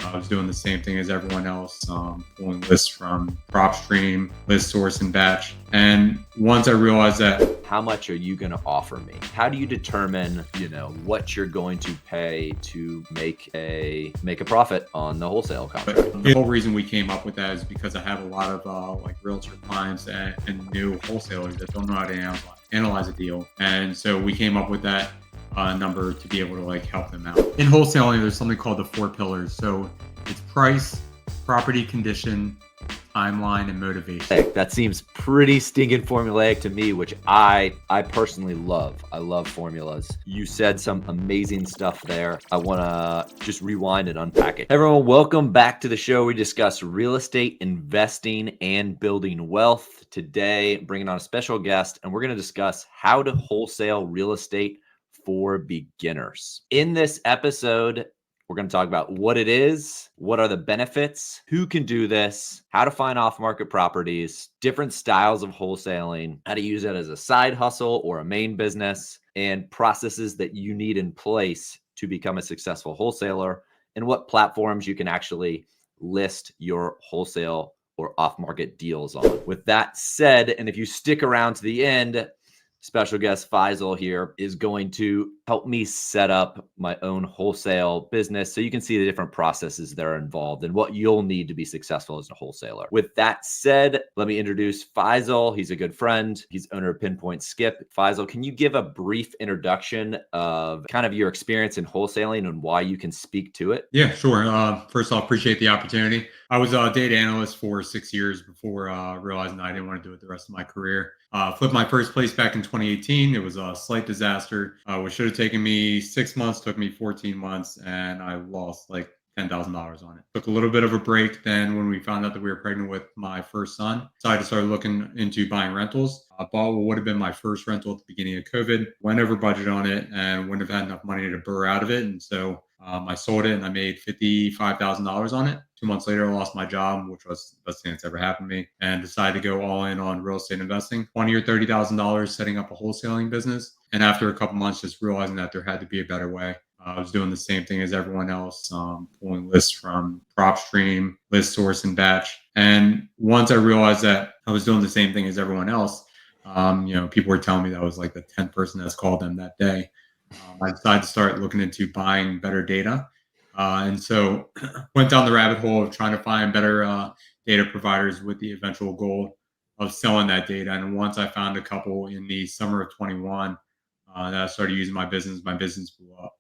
I was doing the same thing as everyone else, pulling lists from PropStream, list source and batch. And once I realized that, how much are you going to offer me? How do you determine, what you're going to pay to make a profit on the wholesale contract? the whole reason we came up with that is because I have a lot of like realtor clients and new wholesalers that don't know how to analyze a deal. And so we came up with that number to be able to like help them out. In wholesaling, there's something called the 4 pillars. So it's price, property condition, timeline, and motivation. That seems pretty stinking formulaic to me, which I personally love. I love formulas. You said some amazing stuff there. I want to just rewind and unpack it. Everyone, welcome back to the show. We discuss real estate investing and building wealth. Today, bringing on a special guest, and we're going to discuss how to wholesale real estate for beginners. In this episode, we're going to talk about what it is, what are the benefits, who can do this, how to find off-market properties, different styles of wholesaling, how to use it as a side hustle or a main business, and processes that you need in place to become a successful wholesaler, and what platforms you can actually list your wholesale or off-market deals on. With that said, and if you stick around to the end, special guest Faisal here is going to help me set up my own wholesale business so you can see the different processes that are involved and what you'll need to be successful as a wholesaler. With that said, let me introduce Faisal. He's a good friend. He's owner of Pinpoint Skip. Faisal, can you give a brief introduction of kind of your experience in wholesaling and why you can speak to it? Yeah, sure. First, I'll appreciate the opportunity. I was a data analyst for 6 years before realizing I didn't want to do it the rest of my career. Flipped my first place back in 2018. It was a slight disaster, which should have taken me 6 months, took me 14 months, and I lost like $10,000 on it. Took a little bit of a break. Then when we found out that we were pregnant with my first son, decided to start looking into buying rentals. I bought what would have been my first rental at the beginning of COVID, went over budget on it and wouldn't have had enough money to burr out of it. And so I sold it and I made $55,000 on it. 2 months later, I lost my job, which was the best thing that's ever happened to me, and decided to go all in on real estate investing. $20,000 or $30,000 setting up a wholesaling business. And after a couple months, just realizing that there had to be a better way. I was doing the same thing as everyone else, pulling lists from PropStream, list source and batch. And once I realized that I was doing the same thing as everyone else, people were telling me that I was like the 10th person that's called them that day. I decided to start looking into buying better data. And so went down the rabbit hole of trying to find better data providers with the eventual goal of selling that data. And once I found a couple in the summer of 21, that I started using my business blew up.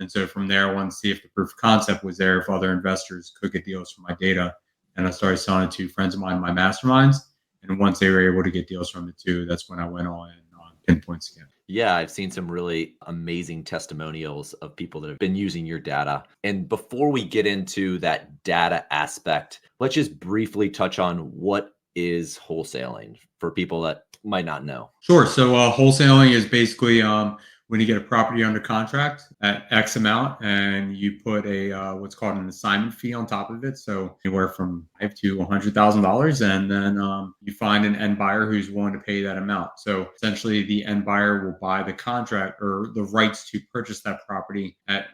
And so from there, I wanted to see if the proof of concept was there, if other investors could get deals from my data. And I started selling it to friends of mine in my masterminds. And once they were able to get deals from it too, that's when I went all in on Pinpoint Skip. Yeah, I've seen some really amazing testimonials of people that have been using your data. And before we get into that data aspect, let's just briefly touch on what is wholesaling for people that might not know. Sure. So wholesaling is basically when you get a property under contract at X amount and you put a what's called an assignment fee on top of it. So anywhere from $5,000 to $100,000, and then you find an end buyer who's willing to pay that amount. So essentially, the end buyer will buy the contract or the rights to purchase that property at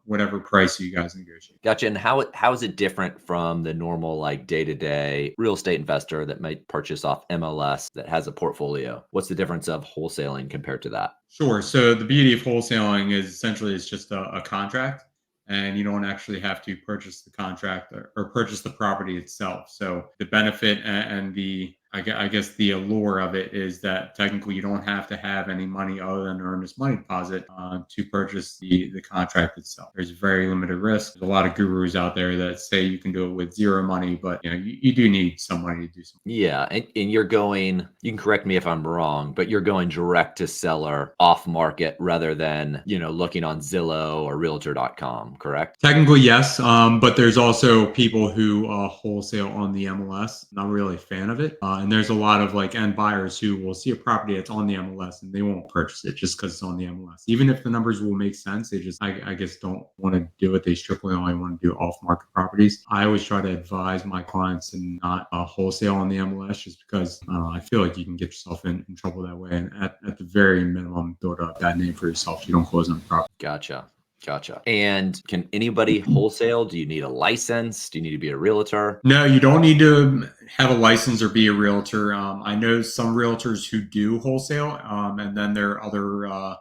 whatever price you guys negotiate. Gotcha. And how is it different from the normal like day-to-day real estate investor that might purchase off MLS that has a portfolio? What's the difference of wholesaling compared to that? Sure. So the beauty of wholesaling is essentially it's just a contract, and you don't actually have to purchase the contract or purchase the property itself. So the benefit and the I guess the allure of it is that technically you don't have to have any money other than an earnest money deposit to purchase the contract itself. There's very limited risk. There's a lot of gurus out there that say you can do it with zero money, but you do need some money to do something. Yeah, and you're going, you can correct me if I'm wrong, but you're going direct to seller off market rather than, looking on Zillow or realtor.com, correct? Technically, yes. But there's also people who wholesale on the MLS. Not really a fan of it. And there's a lot of like end buyers who will see a property that's on the MLS and they won't purchase it just because it's on the MLS. Even if the numbers will make sense, they just, I guess, don't want to do it. They strictly only want to do off-market properties. I always try to advise my clients to not wholesale on the MLS just because I feel like you can get yourself in trouble that way. And at the very minimum, build a bad name for yourself. You don't close on the property. Gotcha. Gotcha. And can anybody wholesale? Do you need a license? Do you need to be a realtor? No, you don't need to have a license or be a realtor. I know some realtors who do wholesale, and then there are other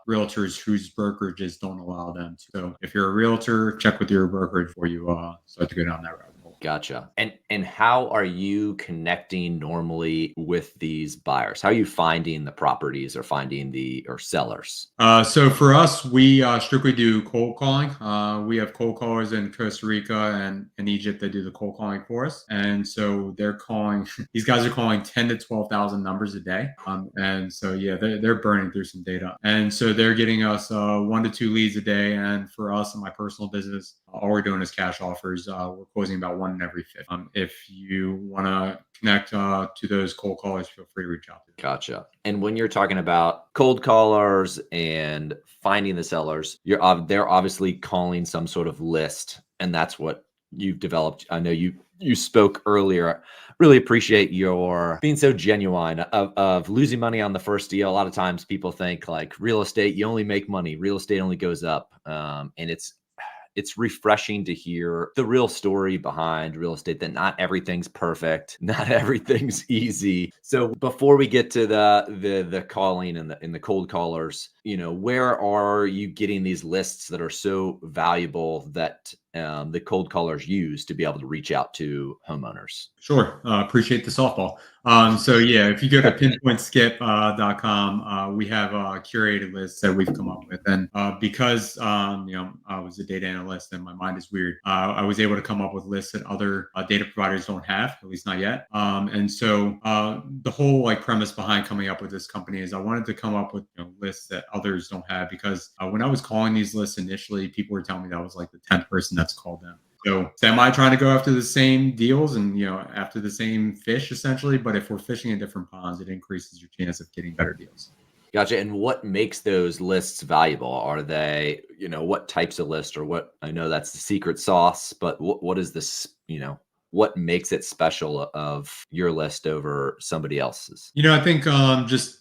realtors whose brokerages don't allow them to. So if you're a realtor, check with your brokerage before you start to go down that route. Gotcha. And how are you connecting normally with these buyers? How are you finding the properties or finding or sellers? So for us, we strictly do cold calling. We have cold callers in Costa Rica and in Egypt that do the cold calling for us. And so they're calling, these guys are calling 10 to 12,000 numbers a day. And so, yeah, they're burning through some data. And so they're getting us 1 to 2 leads a day. And for us in my personal business, all we're doing is cash offers. We're closing about 1 in every 5. If you want to connect to those cold callers, feel free to reach out to them. Gotcha. And when you're talking about cold callers and finding the sellers, they're obviously calling some sort of list, and that's what you've developed. I know you spoke earlier. Really appreciate your being so genuine of losing money on the first deal. A lot of times people think like real estate, you only make money. Real estate only goes up, and it's refreshing to hear the real story behind real estate, that not everything's perfect, not everything's easy. So before we get to the calling and the cold callers, where are you getting these lists that are so valuable that the cold callers use to be able to reach out to homeowners? Sure. Appreciate the softball. So yeah, if you go to pinpointskip.com, we have curated lists that we've come up with. And because I was a data analyst and my mind is weird, I was able to come up with lists that other data providers don't have, at least not yet. And so the whole premise behind coming up with this company is I wanted to come up with lists that others don't have, because when I was calling these lists initially, people were telling me that I was like the 10th person that's called them. So am I trying to go after the same deals and after the same fish essentially? But if we're fishing in different ponds, it increases your chance of getting better deals. Gotcha. And what makes those lists valuable? Are they, what types of lists, or what? I know that's the secret sauce, but what is this, what makes it special of your list over somebody else's? I think just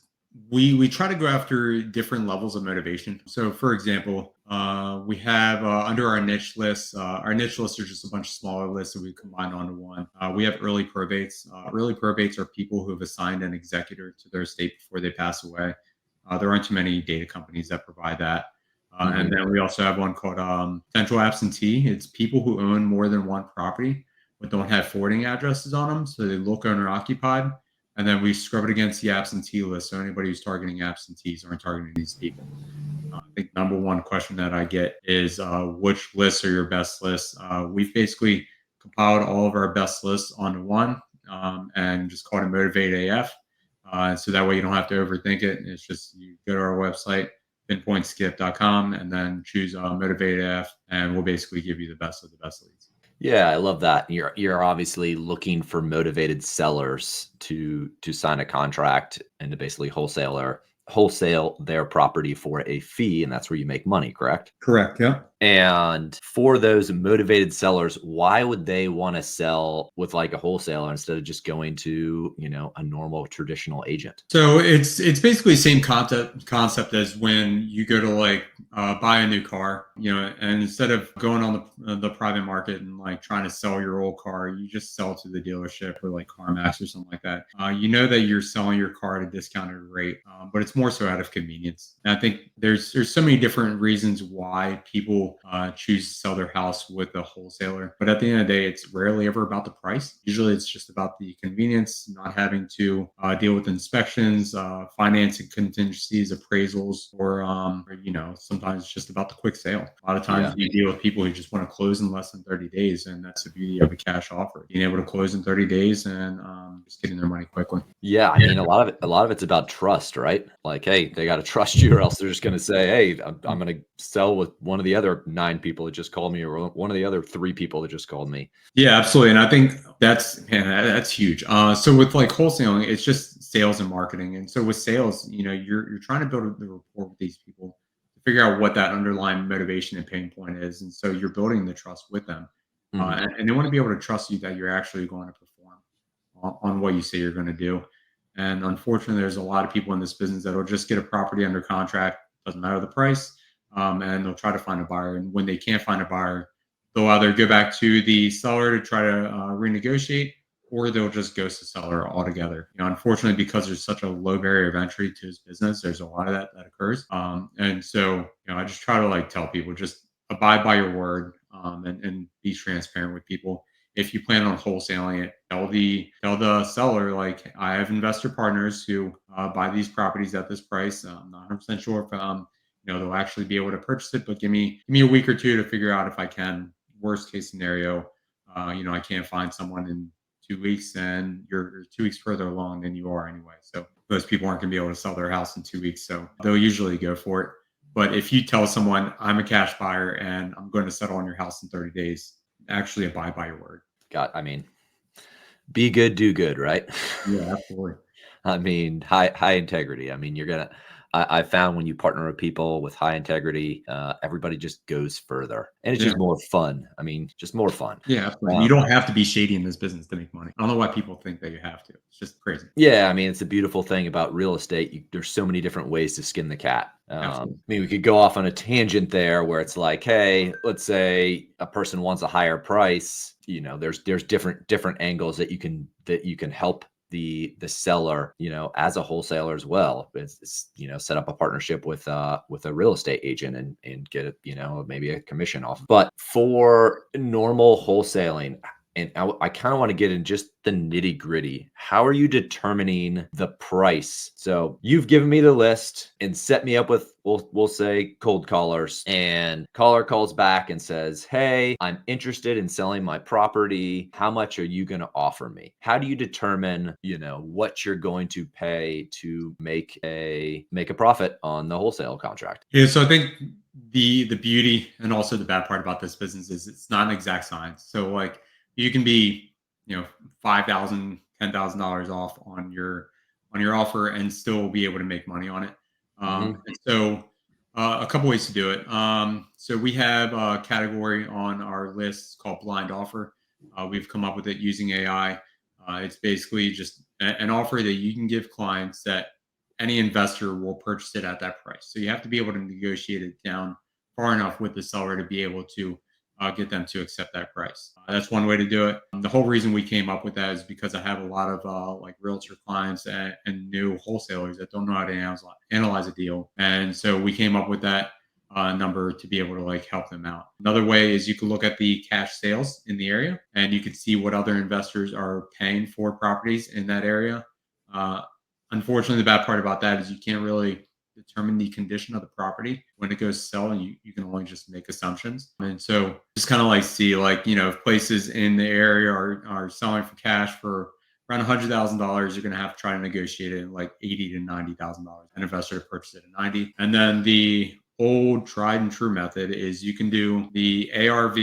we try to go after different levels of motivation. So for example, we have under our niche list, our niche lists are just a bunch of smaller lists that we combine onto one. We have early probates. Early probates are people who have assigned an executor to their estate before they pass away. There aren't too many data companies that provide that. And then we also have one called potential absentee. It's people who own more than one property but don't have forwarding addresses on them, so they look owner occupied. And then we scrub it against the absentee list. So anybody who's targeting absentees aren't targeting these people. I think number one question that I get is which lists are your best lists? We've basically compiled all of our best lists onto one and just called it Motivate AF. So that way you don't have to overthink it. It's just you go to our website, pinpointskip.com, and then choose Motivate AF, and we'll basically give you the best of the best leads. Yeah, I love that. You're obviously looking for motivated sellers to sign a contract and to basically wholesale their property for a fee, and that's where you make money, correct? Correct. Yeah. And for those motivated sellers, why would they want to sell with like a wholesaler instead of just going to, a normal traditional agent? So it's basically the same concept as when you go to buy a new car, and instead of going on the private market and trying to sell your old car, you just sell to the dealership or CarMax or something like that. You know that you're selling your car at a discounted rate, but it's more so out of convenience. And I think there's so many different reasons why people choose to sell their house with a wholesaler. But at the end of the day, it's rarely ever about the price. Usually it's just about the convenience, not having to deal with inspections, financing contingencies, appraisals, or sometimes it's just about the quick sale. A lot of times you deal with people who just want to close in less than 30 days. And that's the beauty of a cash offer, being able to close in 30 days and just getting their money quickly. Yeah, I mean, a lot of it's about trust, right? Like, hey, they got to trust you, or else they're just going to say, hey, I'm going to sell with one of the other 9 people that just called me, or one of the other 3 people that just called me. Yeah, absolutely. And I think that's huge. So with wholesaling, it's just sales and marketing. And so with sales, you're trying to build the rapport with these people to figure out what that underlying motivation and pain point is. And so you're building the trust with them. And they want to be able to trust you that you're actually going to perform on what you say you're going to do. And unfortunately, there's a lot of people in this business that will just get a property under contract. Doesn't matter the price. and they'll try to find a buyer. And when they can't find a buyer, they'll either go back to the seller to try to renegotiate, or they'll just ghost the seller altogether. Unfortunately, because there's such a low barrier of entry to his business, there's a lot of that occurs. And so, I just try to like tell people, just abide by your word, and be transparent with people. If you plan on wholesaling it, tell the seller, like, I have investor partners who buy these properties at this price. I'm not 100% sure if they'll actually be able to purchase it, but give me a week or two to figure out if I can. Worst case scenario, I can't find someone in 2 weeks, and you're 2 weeks further along than you are anyway. So those people aren't going to be able to sell their house in 2 weeks. So they'll usually go for it. But if you tell someone, I'm a cash buyer and I'm going to settle on your house in 30 days, actually abide by your word. I mean, be good, do good, right? Yeah, absolutely. I mean, high integrity. I mean, I found when you partner with people with high integrity, everybody just goes further, and it's Yeah. just more fun. I mean, just more fun. Yeah, absolutely. You don't have to be shady in this business to make money. I don't know why people think that you have to. It's just crazy. Yeah, I mean, it's a beautiful thing about real estate. There's so many different ways to skin the cat. I Absolutely. mean, we could go off on a tangent there where it's like, hey, let's say a person wants a higher price. There's different angles that you can help the seller, as a wholesaler as well. It's set up a partnership with a real estate agent and get maybe a commission off. But for normal wholesaling, and I kind of want to get in just the nitty gritty. How are you determining the price? So you've given me the list and set me up with, we'll say, cold callers, and caller calls back and says, hey, I'm interested in selling my property. How much are you going to offer me? How do you determine, what you're going to pay to make a profit on the wholesale contract? Yeah, so I think the beauty and also the bad part about this business is it's not an exact science. So like you can be, $5,000, $10,000 off on your offer and still be able to make money on it. Hmm. And so a couple ways to do it. So we have a category on our list called blind offer. We've come up with it using AI. It's basically just an offer that you can give clients that any investor will purchase it at that price. So you have to be able to negotiate it down far enough with the seller to be able to get them to accept that price. That's one way to do it. The whole reason we came up with that is because I have a lot of like realtor clients and new wholesalers that don't know how to analyze a deal, and so we came up with that number to be able to like help them out. Another way is you can look at the cash sales in the area, and you can see what other investors are paying for properties in that area. Uh, Unfortunately, the bad part about that is you can't really determine the condition of the property when it goes to sell, and you can only just make assumptions. And so just kind of like see, like, if places in the area are selling for cash for around $100,000, you're going to have to try to negotiate it at like $80,000 to $90,000. An investor to purchase it at 90. And then the old tried and true method is you can do the ARV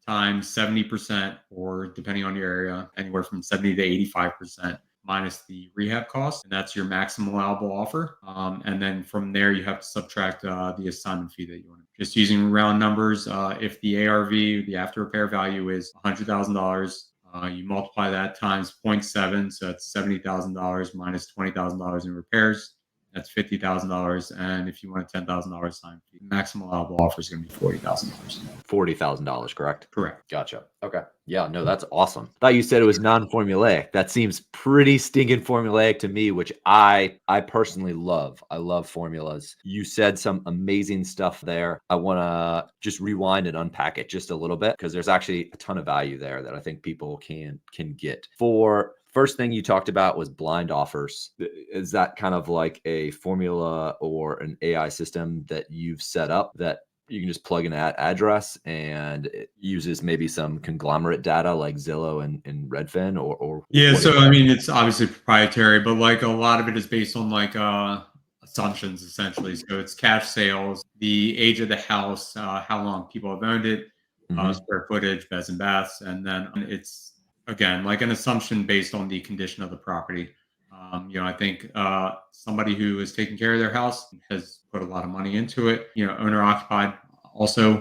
times 70%, or depending on your area, anywhere from 70 to 85% minus the rehab cost, and that's your maximum allowable offer. And then from there, you have to subtract the assignment fee that you want. Just using round numbers, if the ARV, the after repair value, is $100,000, you multiply that times 0.7, so that's $70,000 minus $20,000 in repairs. That's $50,000, and if you want a $10,000 assignment fee, maximum allowable offer is going to be $40,000. $40,000, correct? Correct. Gotcha. Okay. Yeah, no, that's awesome. Thought you said it was non-formulaic. That seems pretty stinking formulaic to me, which I personally love. I love formulas. You said some amazing stuff there. I want to just rewind and unpack it just a little bit, because there's actually a ton of value there that I think people can get. For first thing you talked about was blind offers. Is that kind of like a formula or an AI system that you've set up that you can just plug in an address and it uses maybe some conglomerate data like Zillow and Redfin, or Yeah, what is so that? I mean, it's obviously proprietary, but like a lot of it is based on like assumptions essentially. So it's cash sales, the age of the house, how long people have owned it, Hmm. square footage, beds and baths, and then it's again like an assumption based on the condition of the property. I think somebody who is taking care of their house has put a lot of money into it. Owner occupied also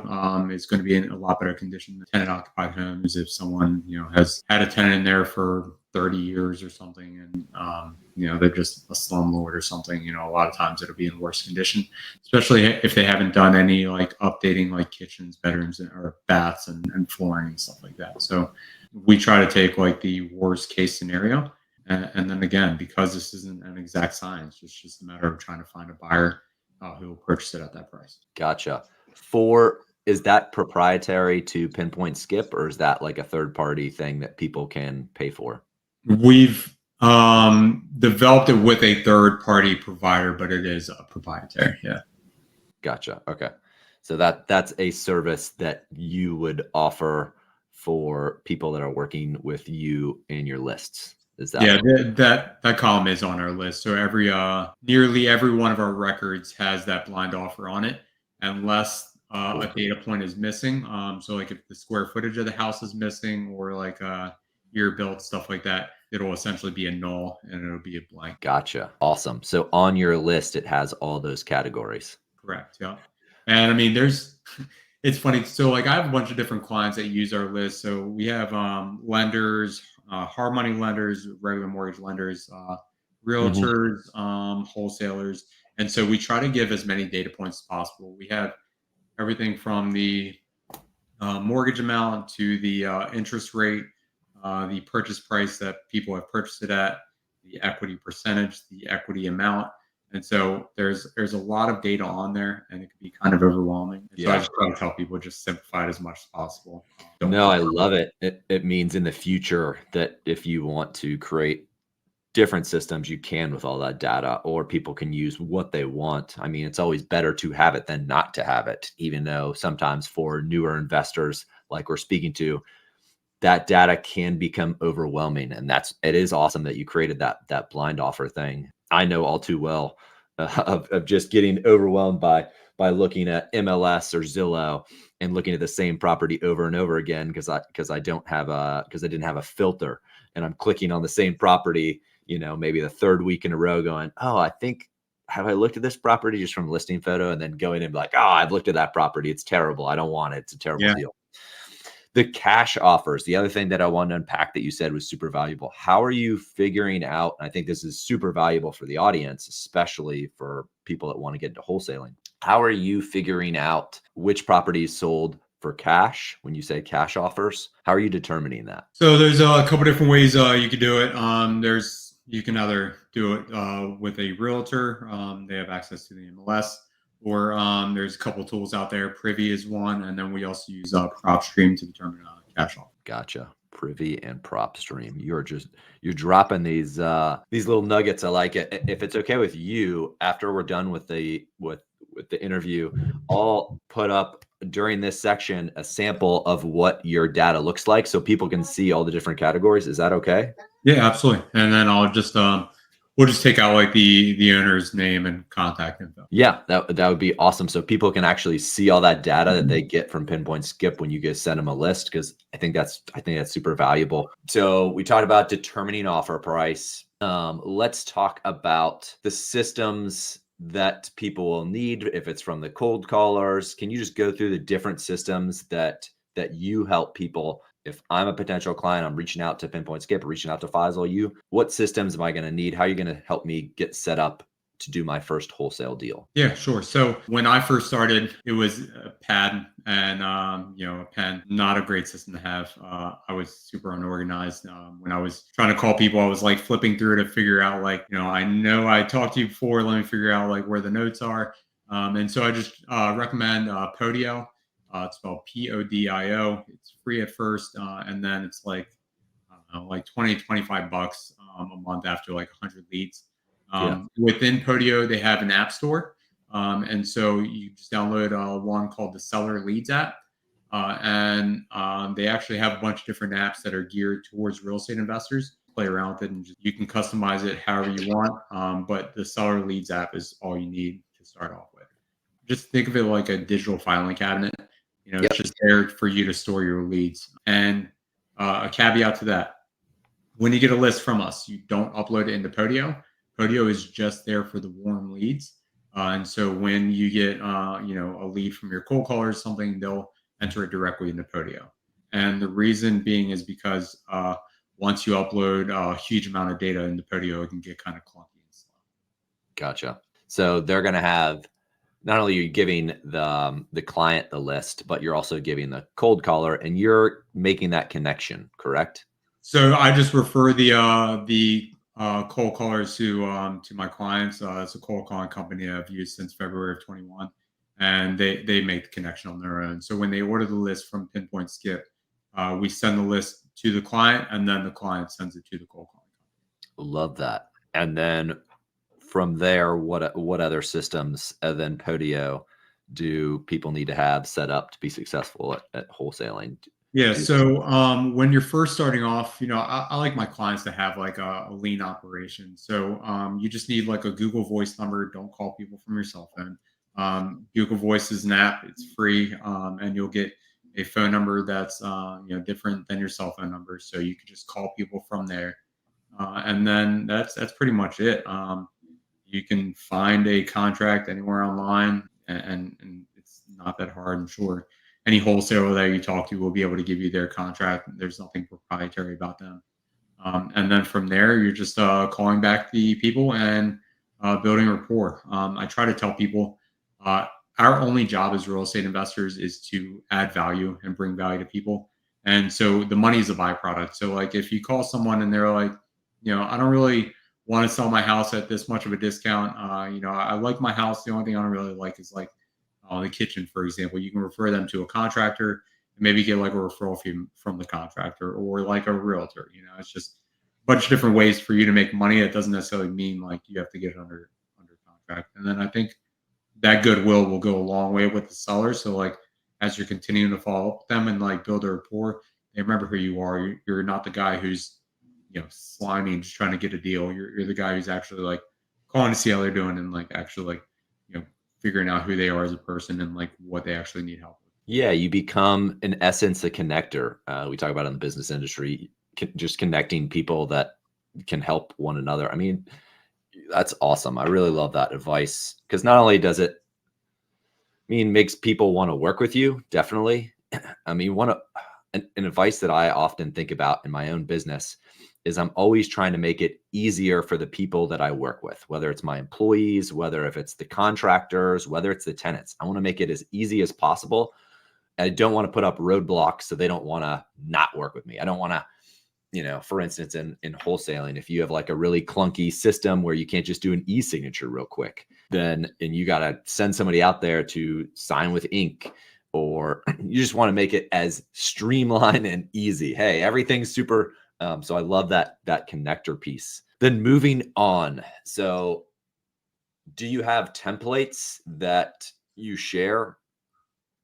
is going to be in a lot better condition than tenant occupied homes. If someone has had a tenant in there for 30 years or something, and they're just a slumlord or something. A lot of times it'll be in worse condition, especially if they haven't done any like updating like kitchens, bedrooms, or baths and flooring and stuff like that. So we try to take like the worst case scenario, and then again, because this isn't an exact science, it's just a matter of trying to find a buyer who will purchase it at that price. Gotcha. Is that proprietary to Pinpoint Skip, or is that like a third party thing that people can pay for? We've developed it with a third party provider, but it is proprietary. Yeah. Gotcha. Okay. So that's a service that you would offer for people that are working with you in your lists. Is that? Yeah, that column is on our list. So nearly every one of our records has that blind offer on it, unless a data point is missing. So like if the square footage of the house is missing, or like year built, stuff like that, it'll essentially be a null and it'll be a blank. Gotcha. Awesome. So on your list, it has all those categories. Correct. Yeah. And I mean, it's funny. So like I have a bunch of different clients that use our list. So we have lenders, hard money lenders, regular mortgage lenders, realtors, wholesalers. And so we try to give as many data points as possible. We have everything from the mortgage amount to the interest rate, the purchase price that people have purchased it at, the equity percentage, the equity amount. And so there's a lot of data on there, and it can be kind of overwhelming. And so I just try to tell people just simplify it as much as possible. No, I love it. It means in the future that if you want to create different systems, you can with all that data, or people can use what they want. I mean, it's always better to have it than not to have it, even though sometimes for newer investors like we're speaking to, that data can become overwhelming. And it is awesome that you created that blind offer thing. I know all too well of just getting overwhelmed by looking at MLS or Zillow and looking at the same property over and over again because I didn't have a filter, and I'm clicking on the same property, maybe the third week in a row, going, oh, have I looked at this property just from a listing photo, and then going and be like, oh, I've looked at that property. It's terrible. I don't want it. It's a terrible deal. The cash offers, the other thing that I wanted to unpack that you said was super valuable. How are you figuring out, and I think this is super valuable for the audience, especially for people that want to get into wholesaling. How are you figuring out which property is sold for cash when you say cash offers? How are you determining that? So there's a couple different ways you can do it. You can either do it with a realtor. They have access to the MLS. Or there's a couple tools out there. Privy is one, and then we also use PropStream to determine cash offer. Gotcha. Privy and PropStream. You're dropping these little nuggets. I like it. If it's okay with you, after we're done with the interview, I'll put up during this section a sample of what your data looks like, so people can see all the different categories. Is that okay? Yeah, absolutely. And then I'll just we'll just take out like the owner's name and contact info. Yeah, that would be awesome. So people can actually see all that data that they get from Pinpoint Skip when you guys send them a list, because I think that's super valuable. So we talked about determining offer price. Let's talk about the systems that people will need if it's from the cold callers. Can you just go through the different systems that you help people? If I'm a potential client, I'm reaching out to Pinpoint Skip, reaching out to Faisal, what systems am I going to need? How are you going to help me get set up to do my first wholesale deal? Yeah, sure. So when I first started, it was a pad and, a pen, not a great system to have. I was super unorganized. When I was trying to call people, I was like flipping through to figure out I know I talked to you before, let me figure out like where the notes are. And so I just recommend Podio. It's spelled Podio. It's free at first. And then it's like, I don't know, like 20, $25 a month after like 100 leads. Within Podio, they have an app store. And so you just download one called the Seller Leads app. And they actually have a bunch of different apps that are geared towards real estate investors. Play around with it, and you can customize it however you want. But the Seller Leads app is all you need to start off with. Just think of it like a digital filing cabinet. It's just there for you to store your leads. And a caveat to that, when you get a list from us, you don't upload it into Podio. Podio is just there for the warm leads. And so when you get, a lead from your cold caller or something, they'll enter it directly into Podio. And the reason being is because once you upload a huge amount of data into Podio, it can get kind of clunky and slow. Gotcha. So they're going to have, not only are you giving the client the list, but you're also giving the cold caller, and you're making that connection, correct? So I just refer the cold callers to my clients. It's a cold calling company I've used since February of 21, and they make the connection on their own. So when they order the list from Pinpoint Skip, we send the list to the client, and then the client sends it to the cold calling company. Love that. And then from there, what other systems other than Podio do people need to have set up to be successful at wholesaling? Yeah. So when you're first starting off, I like my clients to have like a lean operation. So you just need like a Google Voice number. Don't call people from your cell phone. Google Voice is an app. It's free, and you'll get a phone number that's different than your cell phone number. So you can just call people from there, and then that's pretty much it. You can find a contract anywhere online, and it's not that hard. I'm sure any wholesaler that you talk to will be able to give you their contract. There's nothing proprietary about them. And then from there, you're just calling back the people and building rapport. I try to tell people uh, our only job as real estate investors is to add value and bring value to people. And so the money is a byproduct. So, like, if you call someone and they're like, I don't really want to sell my house at this much of a discount. I like my house. The only thing I don't really like is like the kitchen, for example. You can refer them to a contractor and maybe get like a referral fee from the contractor or like a realtor. It's just a bunch of different ways for you to make money. It doesn't necessarily mean like you have to get it under contract. And then I think that goodwill will go a long way with the seller. So like as you're continuing to follow up with them and like build a rapport, they remember who you are. You're not the guy who's slimy and just trying to get a deal. You're the guy who's actually like calling to see how they're doing and like actually like figuring out who they are as a person and like what they actually need help with. Yeah, you become in essence a connector. We talk about in the business industry, just connecting people that can help one another. I mean, that's awesome. I really love that advice because not only does it makes people want to work with you, definitely. I mean, an advice that I often think about in my own business is I'm always trying to make it easier for the people that I work with, whether it's my employees, whether if it's the contractors, whether it's the tenants. I want to make it as easy as possible. I don't want to put up roadblocks so they don't want to not work with me. I don't want to, for instance, in wholesaling, if you have like a really clunky system where you can't just do an e-signature real quick, and you got to send somebody out there to sign with ink, or you just want to make it as streamlined and easy. Hey, everything's super. So I love that connector piece. Then moving on. So do you have templates that you share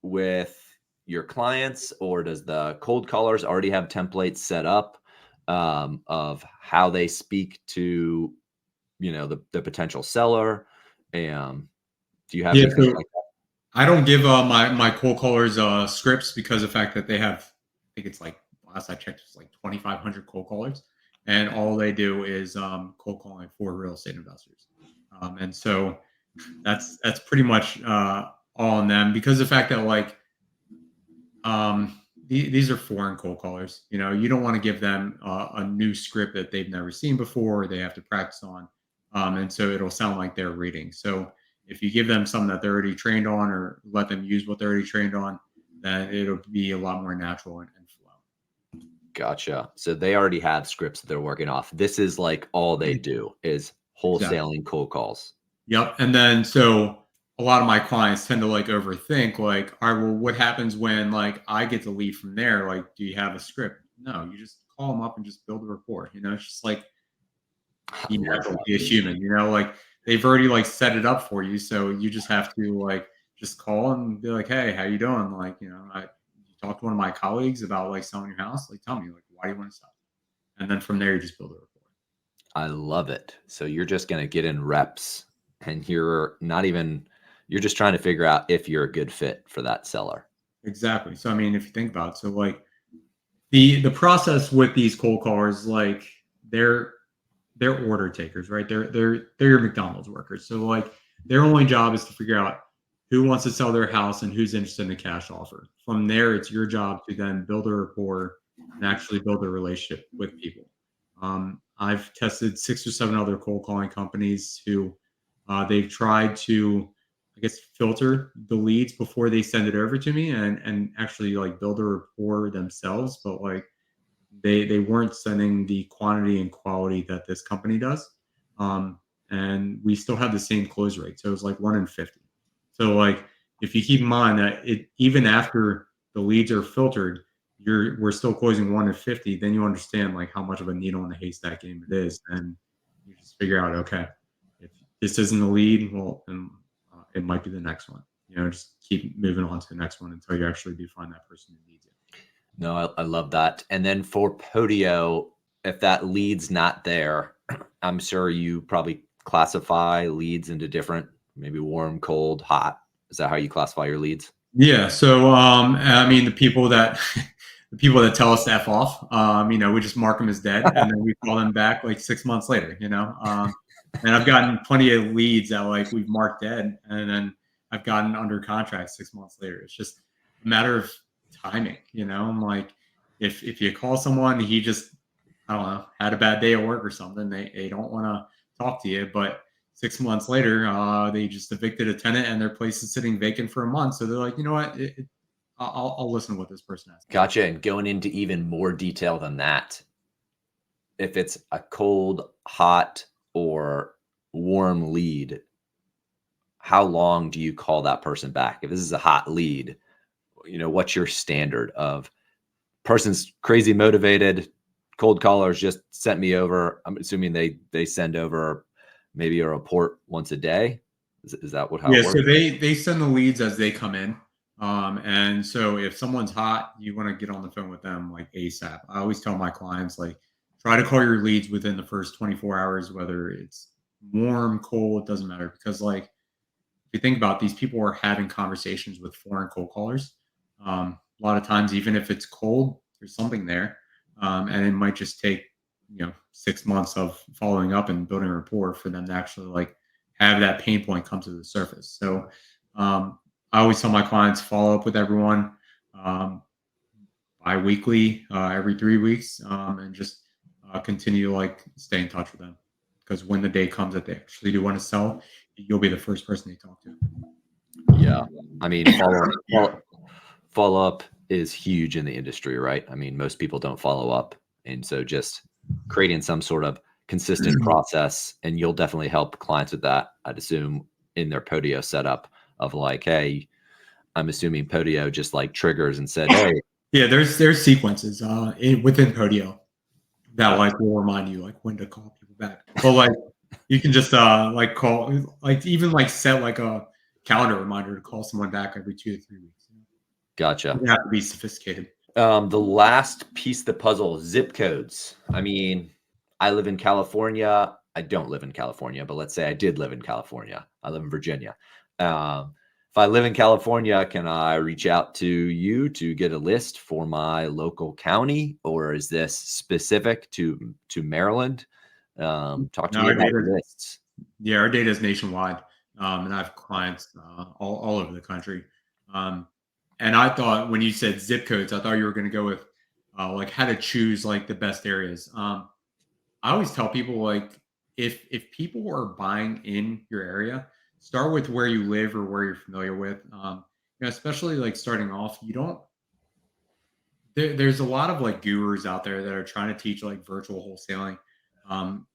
with your clients, or does the cold callers already have templates set up of how they speak to, the potential seller? And do you have anything So like that? I don't give my cold callers scripts because of the fact that they have, I think it's like last I checked, it's like 2,500 cold callers, and all they do is cold calling for real estate investors, and so that's pretty much all on them because of the fact that like these are foreign cold callers. You don't want to give them a new script that they've never seen before, or they have to practice on, and so it'll sound like they're reading. So if you give them something that they're already trained on, or let them use what they're already trained on, then it'll be a lot more natural and flow. Gotcha. So they already have scripts that they're working off. This is like all they do is Exactly. wholesaling cold calls. Yep. And then so a lot of my clients tend to like overthink, like, all right, well, what happens when like I get the lead from there? Like, do you have a script? No, you just call them up and just build a rapport. It's just like I be love natural, that. be a human, like they've already like set it up for you. So you just have to like just call and be like, hey, how you doing? Like, you talked to one of my colleagues about like selling your house. Like, tell me, like, why do you want to sell? And then from there you just build a rapport. I love it. So you're just going to get in reps, and you're just trying to figure out if you're a good fit for that seller. Exactly. So I mean, if you think about it, so like the process with these cold callers, like they're order takers, right? They're your McDonald's workers. So like their only job is to figure out who wants to sell their house and who's interested in a cash offer. From there, it's your job to then build a rapport and actually build a relationship with people. I've tested 6 or 7 other cold calling companies who they've tried to, I guess, filter the leads before they send it over to me, and actually like build a rapport themselves, but like they weren't sending the quantity and quality that this company does. Um, and we still had the same close rate. So it was like 1 in 50. So like if you keep in mind that it even after the leads are filtered, we're still closing 1 in 50, then you understand like how much of a needle in the haystack game it is. And you just figure out, okay, if this isn't the lead, well, then it might be the next one. Just keep moving on to the next one until you actually do find that person who needs it. No, I love that. And then for Podio, if that lead's not there, I'm sure you probably classify leads into different, maybe warm, cold, hot. Is that how you classify your leads? Yeah. So, I mean, the people that the people that tell us to f off, we just mark them as dead, and then we call them back like 6 months later. And I've gotten plenty of leads that like we've marked dead, and then I've gotten under contract 6 months later. It's just a matter of timing. I'm like, if you call someone, he just, I don't know, had a bad day at work or something, they don't want to talk to you, but 6 months later, they just evicted a tenant and their place is sitting vacant for a month. So they're like, you know what? I'll listen to what this person has. Gotcha. And going into even more detail than that, if it's a cold, hot, or warm lead, how long do you call that person back? If this is a hot lead, what's your standard of person's crazy motivated, cold callers just sent me over. I'm assuming they send over maybe a report once a day. Is that how Yeah, it so works? they send the leads as they come in. And so if someone's hot, you want to get on the phone with them like ASAP. I always tell my clients like try to call your leads within the first 24 hours, whether it's warm, cold, it doesn't matter. Because like if you think about it, these people are having conversations with foreign cold callers. A lot of times, even if it's cold, there's something there. And it might just take 6 months of following up and building a rapport for them to actually like have that pain point come to the surface. So I always tell my clients follow up with everyone um, bi-weekly, every 3 weeks, and just continue to like stay in touch with them, because when the day comes that they actually do want to sell, you'll be the first person they talk to. Yeah. I mean, follow up is huge in the industry, right? I mean, most people don't follow up. And so just creating some sort of consistent process, and you'll definitely help clients with that, I'd assume, in their Podio setup of like, hey, I'm assuming Podio just like triggers and said, hey. Yeah, there's sequences within Podio that like will remind you like when to call people back. But like you can just like call, like even like set like a calendar reminder to call someone back every 2 to 3 weeks. Gotcha. You have to be sophisticated. The last piece of the puzzle, zip codes. I mean, I live in California. I don't live in California, but let's say I did live in California. I live in Virginia. If I live in California, can I reach out to you to get a list for my local county, or is this specific to Maryland? Talk to No, me our about data, lists. yeah, our data is nationwide, and I have clients all over the country. Um, and I thought when you said zip codes, I thought you were going to go with like how to choose like the best areas. I always tell people like if people are buying in your area, start with where you live or where you're familiar with. Especially like starting off, you don't. There's a lot of like gurus out there that are trying to teach like virtual wholesaling.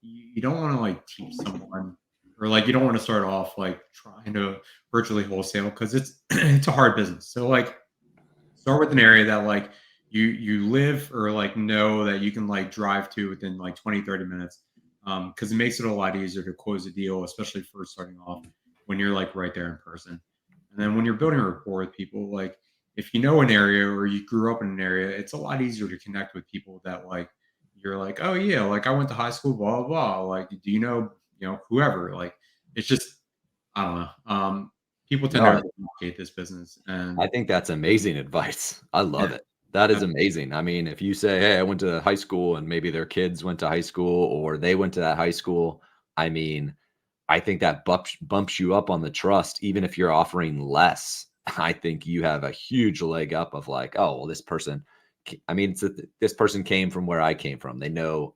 You don't want to like teach someone, or like you don't want to start off like trying to virtually wholesale, because it's it's a hard business. So like start with an area that like you live or like know that you can like drive to within like 20, 30 minutes, because it makes it a lot easier to close a deal, especially first starting off when you're like right there in person. And then when you're building a rapport with people, like if you know an area or you grew up in an area, it's a lot easier to connect with people that like you're like, oh yeah, like I went to high school, blah blah blah, like do you know whoever, like it's just, I don't know. People tend to No, overcomplicate this business. And I think that's amazing advice. I love it. That is amazing. I mean, if you say, hey, I went to high school and maybe their kids went to high school or they went to that high school, I mean, I think that bumps you up on the trust, even if you're offering less. I think you have a huge leg up of like, oh, well, this person I mean, this person came from where I came from. They know,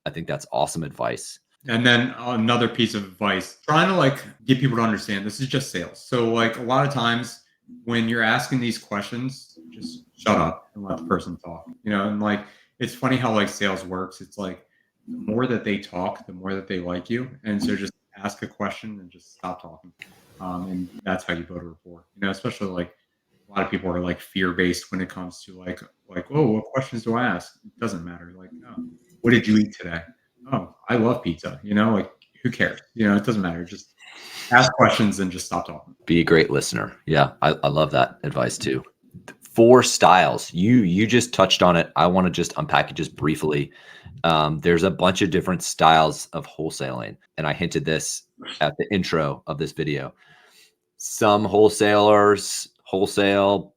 I think that's awesome advice. And then another piece of advice, trying to like get people to understand this is just sales. So like a lot of times when you're asking these questions, just shut up and let the person talk. And like it's funny how like sales works. It's like the more that they talk, the more that they like you. And so just ask a question and just stop talking. And that's how you build a rapport. Especially like a lot of people are like fear based when it comes to like, oh, what questions do I ask? It doesn't matter. Like, oh, what did you eat today? Oh, I love pizza. Like who cares? It doesn't matter. Just ask questions and just stop talking. Be a great listener. Yeah, I love that advice too. 4 styles. You just touched on it. I want to just unpack it just briefly. There's a bunch of different styles of wholesaling, and I hinted this at the intro of this video. Some wholesalers wholesale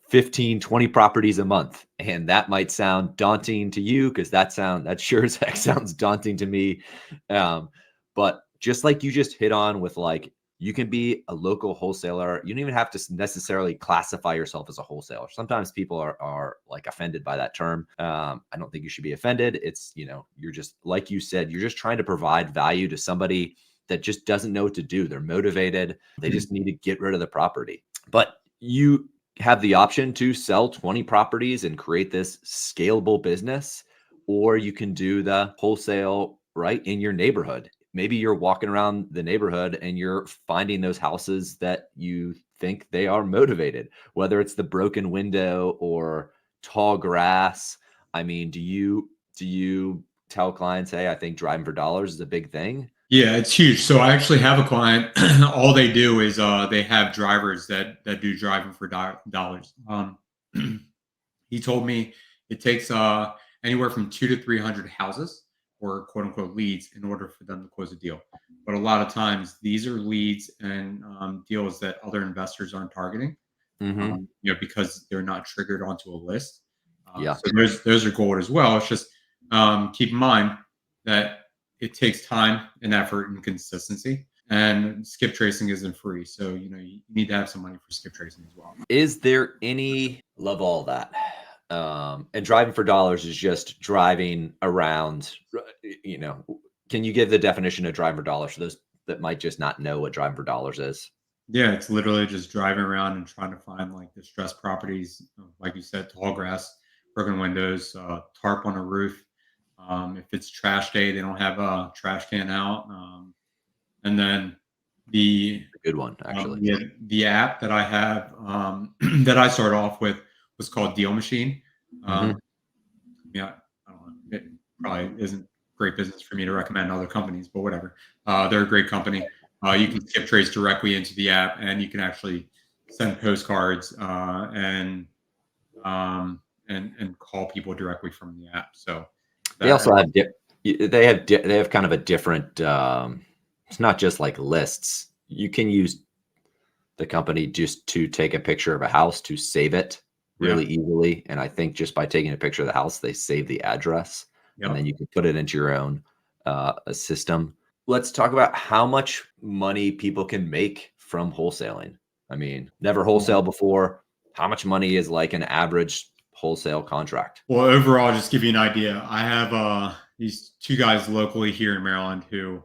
15, 20 properties a month. And that might sound daunting to you because that sure as heck sounds daunting to me. But just like you just hit on with like, you can be a local wholesaler. You don't even have to necessarily classify yourself as a wholesaler. Sometimes people are like offended by that term. I don't think you should be offended. It's, you're just, like you said, you're just trying to provide value to somebody that just doesn't know what to do. They're motivated. They just need to get rid of the property. But you have the option to sell 20 properties and create this scalable business, or you can do the wholesale right in your neighborhood. Maybe you're walking around the neighborhood and you're finding those houses that you think they are motivated, whether it's the broken window or tall grass. I mean, do you tell clients, hey, I think driving for dollars is a big thing? Yeah, it's huge. So I actually have a client. All they do is they have drivers that do driving for dollars. He told me it takes anywhere from 200 to 300 houses or quote unquote leads in order for them to close a deal. But a lot of times these are leads and deals that other investors aren't targeting, because they're not triggered onto a list. So those are gold as well. It's just keep in mind that it takes time and effort and consistency. And skip tracing isn't free. So, you need to have some money for skip tracing as well. Is there any, love all that. And driving for dollars is just driving around, can you give the definition of driving for dollars for those that might just not know what driving for dollars is? Yeah, it's literally just driving around and trying to find like distressed properties, like you said, tall grass, broken windows, tarp on a roof. If it's trash day, they don't have a trash can out. And then the Good one, actually. the app that I have that I started off with was called Deal Machine. Yeah, I don't know. It probably isn't great business for me to recommend other companies, but whatever. They're a great company. You can skip trace directly into the app, and you can actually send postcards and call people directly from the app. So they also have they have kind of a different. It's not just like lists. You can use the company just to take a picture of a house to save it really easily. And I think just by taking a picture of the house, they save the address, and then you can put it into your own system. Let's talk about how much money people can make from wholesaling. I mean, never wholesale before. How much money is like an average wholesale contract? Well, overall, just give you an idea. I have these 2 guys locally here in Maryland who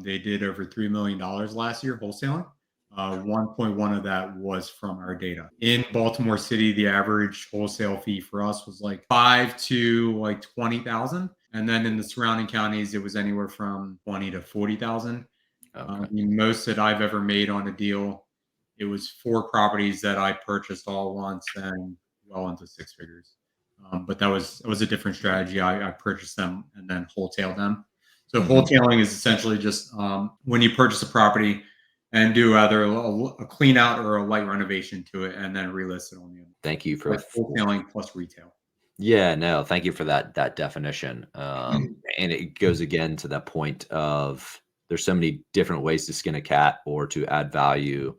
they did over $3 million last year wholesaling. 1.1 of that was from our data. In Baltimore City, the average wholesale fee for us was like 5 to like 20,000, and then in the surrounding counties, it was anywhere from 20 to 40,000. The most that I've ever made on a deal, it was 4 properties that I purchased all once and well into 6 figures. But that was a different strategy. I purchased them and then wholesale them. So wholesaling is essentially just when you purchase a property and do either a clean out or a light renovation to it and then relist it on the other. Thank you for wholesaling plus retail. Yeah, no, thank you for that definition. And it goes again to that point of there's so many different ways to skin a cat or to add value,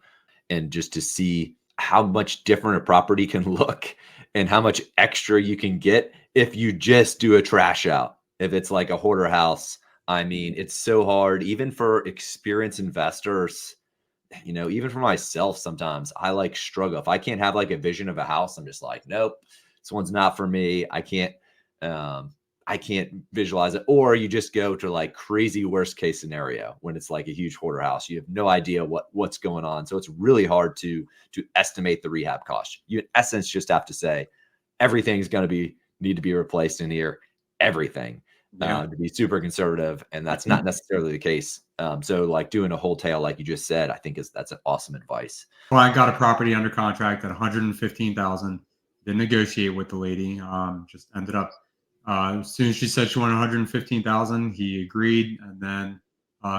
and just to see how much different a property can look and how much extra you can get if you just do a trash out. If it's like a hoarder house, I mean, it's so hard, even for experienced investors, you know, even for myself, sometimes I like struggle. If I can't have like a vision of a house, I'm just like, nope, this one's not for me. Um, I can't visualize it. Or you just go to like crazy worst case scenario when it's like a huge hoarder house. You have no idea what's going on. So it's really hard to estimate the rehab cost. You in essence just have to say everything's going to need to be replaced in here. Everything. Yeah. To be super conservative, and that's not necessarily the case. So like doing a wholesale, like you just said, I think that's an awesome advice. Well, I got a property under contract at 115,000. Didn't negotiate with the lady. Just ended up as soon as she said she wanted 115,000, he agreed, and then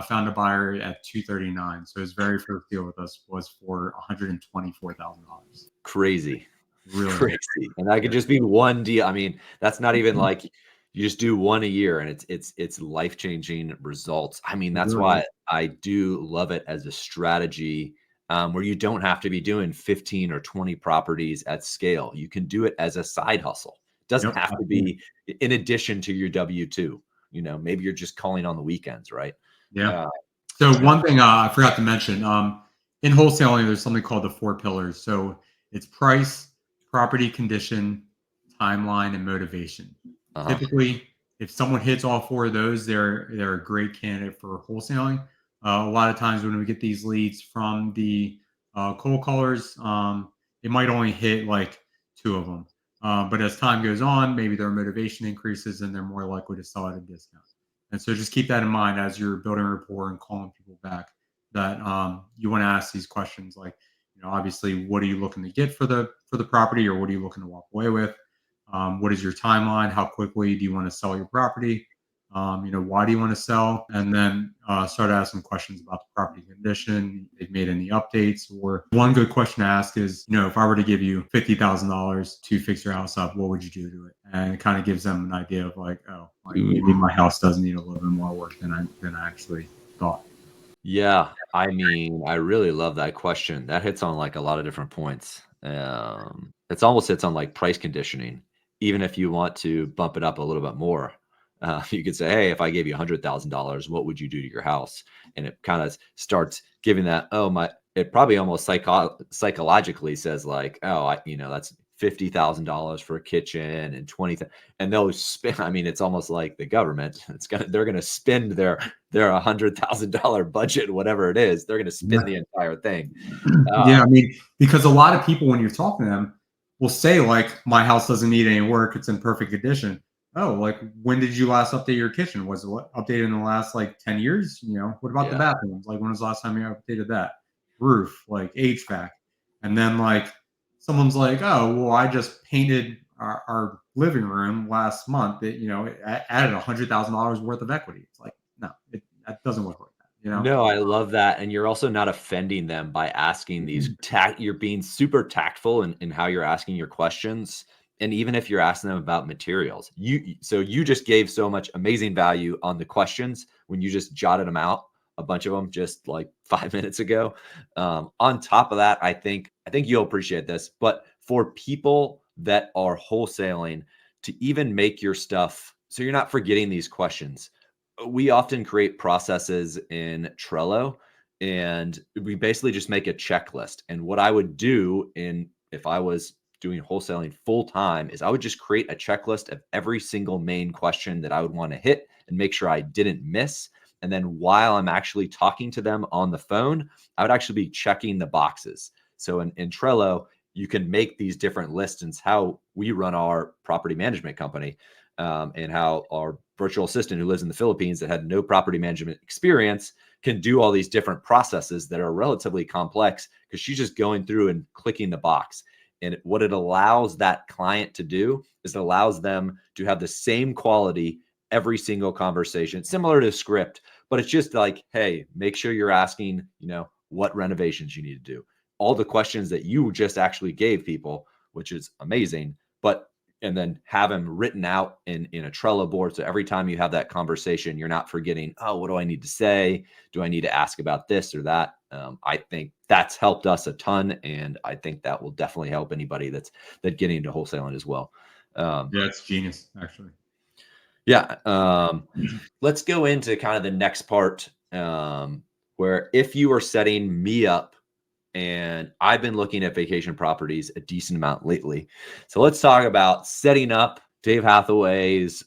found a buyer at 239. So his very first deal with us was for $124,000. Crazy. Really Crazy. And that could just be one deal. I mean, that's not even like you just do one a year and it's life-changing results. I mean, that's really why I do love it as a strategy, where you don't have to be doing 15 or 20 properties at scale. You can do it as a side hustle. It doesn't Yep. have to be in addition to your W-2. You know, maybe you're just calling on the weekends, right? Yeah. Uh, So one thing I forgot to mention, in wholesaling, there's something called the 4 pillars. So it's price, property condition, timeline, and motivation. uh-huh. Typically, if someone hits all 4 of those, they're a great candidate for wholesaling. A lot of times when we get these leads from the cold callers, it might only hit like 2 of them. But as time goes on, maybe their motivation increases and they're more likely to sell at a discount. And so just keep that in mind as you're building rapport and calling people back, that you want to ask these questions like, obviously, what are you looking to get for the property, or what are you looking to walk away with? What is your timeline? How quickly do you want to sell your property? Why do you want to sell? And then start asking questions about the property condition. They've made any updates? Or one good question to ask is, if I were to give you $50,000 to fix your house up, what would you do to it? And it kind of gives them an idea of like, oh, like maybe my house does need a little bit more work than I actually thought. Yeah, I mean, I really love that question. That hits on like a lot of different points. It's almost hits on like price conditioning. Even if you want to bump it up a little bit more, you could say, "Hey, if I gave you $100,000, what would you do to your house?" And it kind of starts giving that. Oh my! It probably almost psychologically says like, "Oh, that's $50,000 for a kitchen and 20, and they'll spend. I mean, it's almost like the government. They're gonna spend their $100,000 budget, whatever it is, they're going to spin the entire thing. Yeah, Uh, I mean, because a lot of people, when you're talking to them, will say like, "My house doesn't need any work; it's in perfect condition." Oh, like when did you last update your kitchen? Was it updated in the last like 10 years? What about the yeah, bathrooms? Like, when was the last time you updated that? Roof, like HVAC, and then like someone's like, "Oh, well, I just painted our living room last month. It added $100,000 worth of equity." It's like, no, that doesn't work like that. no, I love that, and you're also not offending them by asking these you're being super tactful in how you're asking your questions, and even if you're asking them about materials, you just gave so much amazing value on the questions when you just jotted them out, a bunch of them just like 5 minutes ago. On top of that, I think you'll appreciate this, but for people that are wholesaling, to even make your stuff so you're not forgetting these questions, we often create processes in Trello, and we basically just make a checklist. And what I would do if I was doing wholesaling full time is I would just create a checklist of every single main question that I would want to hit and make sure I didn't miss. And then while I'm actually talking to them on the phone, I would actually be checking the boxes. So in Trello, you can make these different lists, and it's how we run our property management company, and how our virtual assistant who lives in the Philippines that had no property management experience can do all these different processes that are relatively complex because she's just going through and clicking the box. And what it allows that client to do is it allows them to have the same quality every single conversation, similar to a script, but it's just like, hey, make sure you're asking, what renovations you need to do. All the questions that you just actually gave people, which is amazing, but and then have them written out in a Trello board. So every time you have that conversation, you're not forgetting, oh, what do I need to say? Do I need to ask about this or that? I think that's helped us a ton, and I think that will definitely help anybody that's getting into wholesaling as well. Yeah, it's genius, actually. Yeah. Let's go into kind of the next part. where if you are setting me up, and I've been looking at vacation properties a decent amount lately. So let's talk about setting up Dave Hathaway's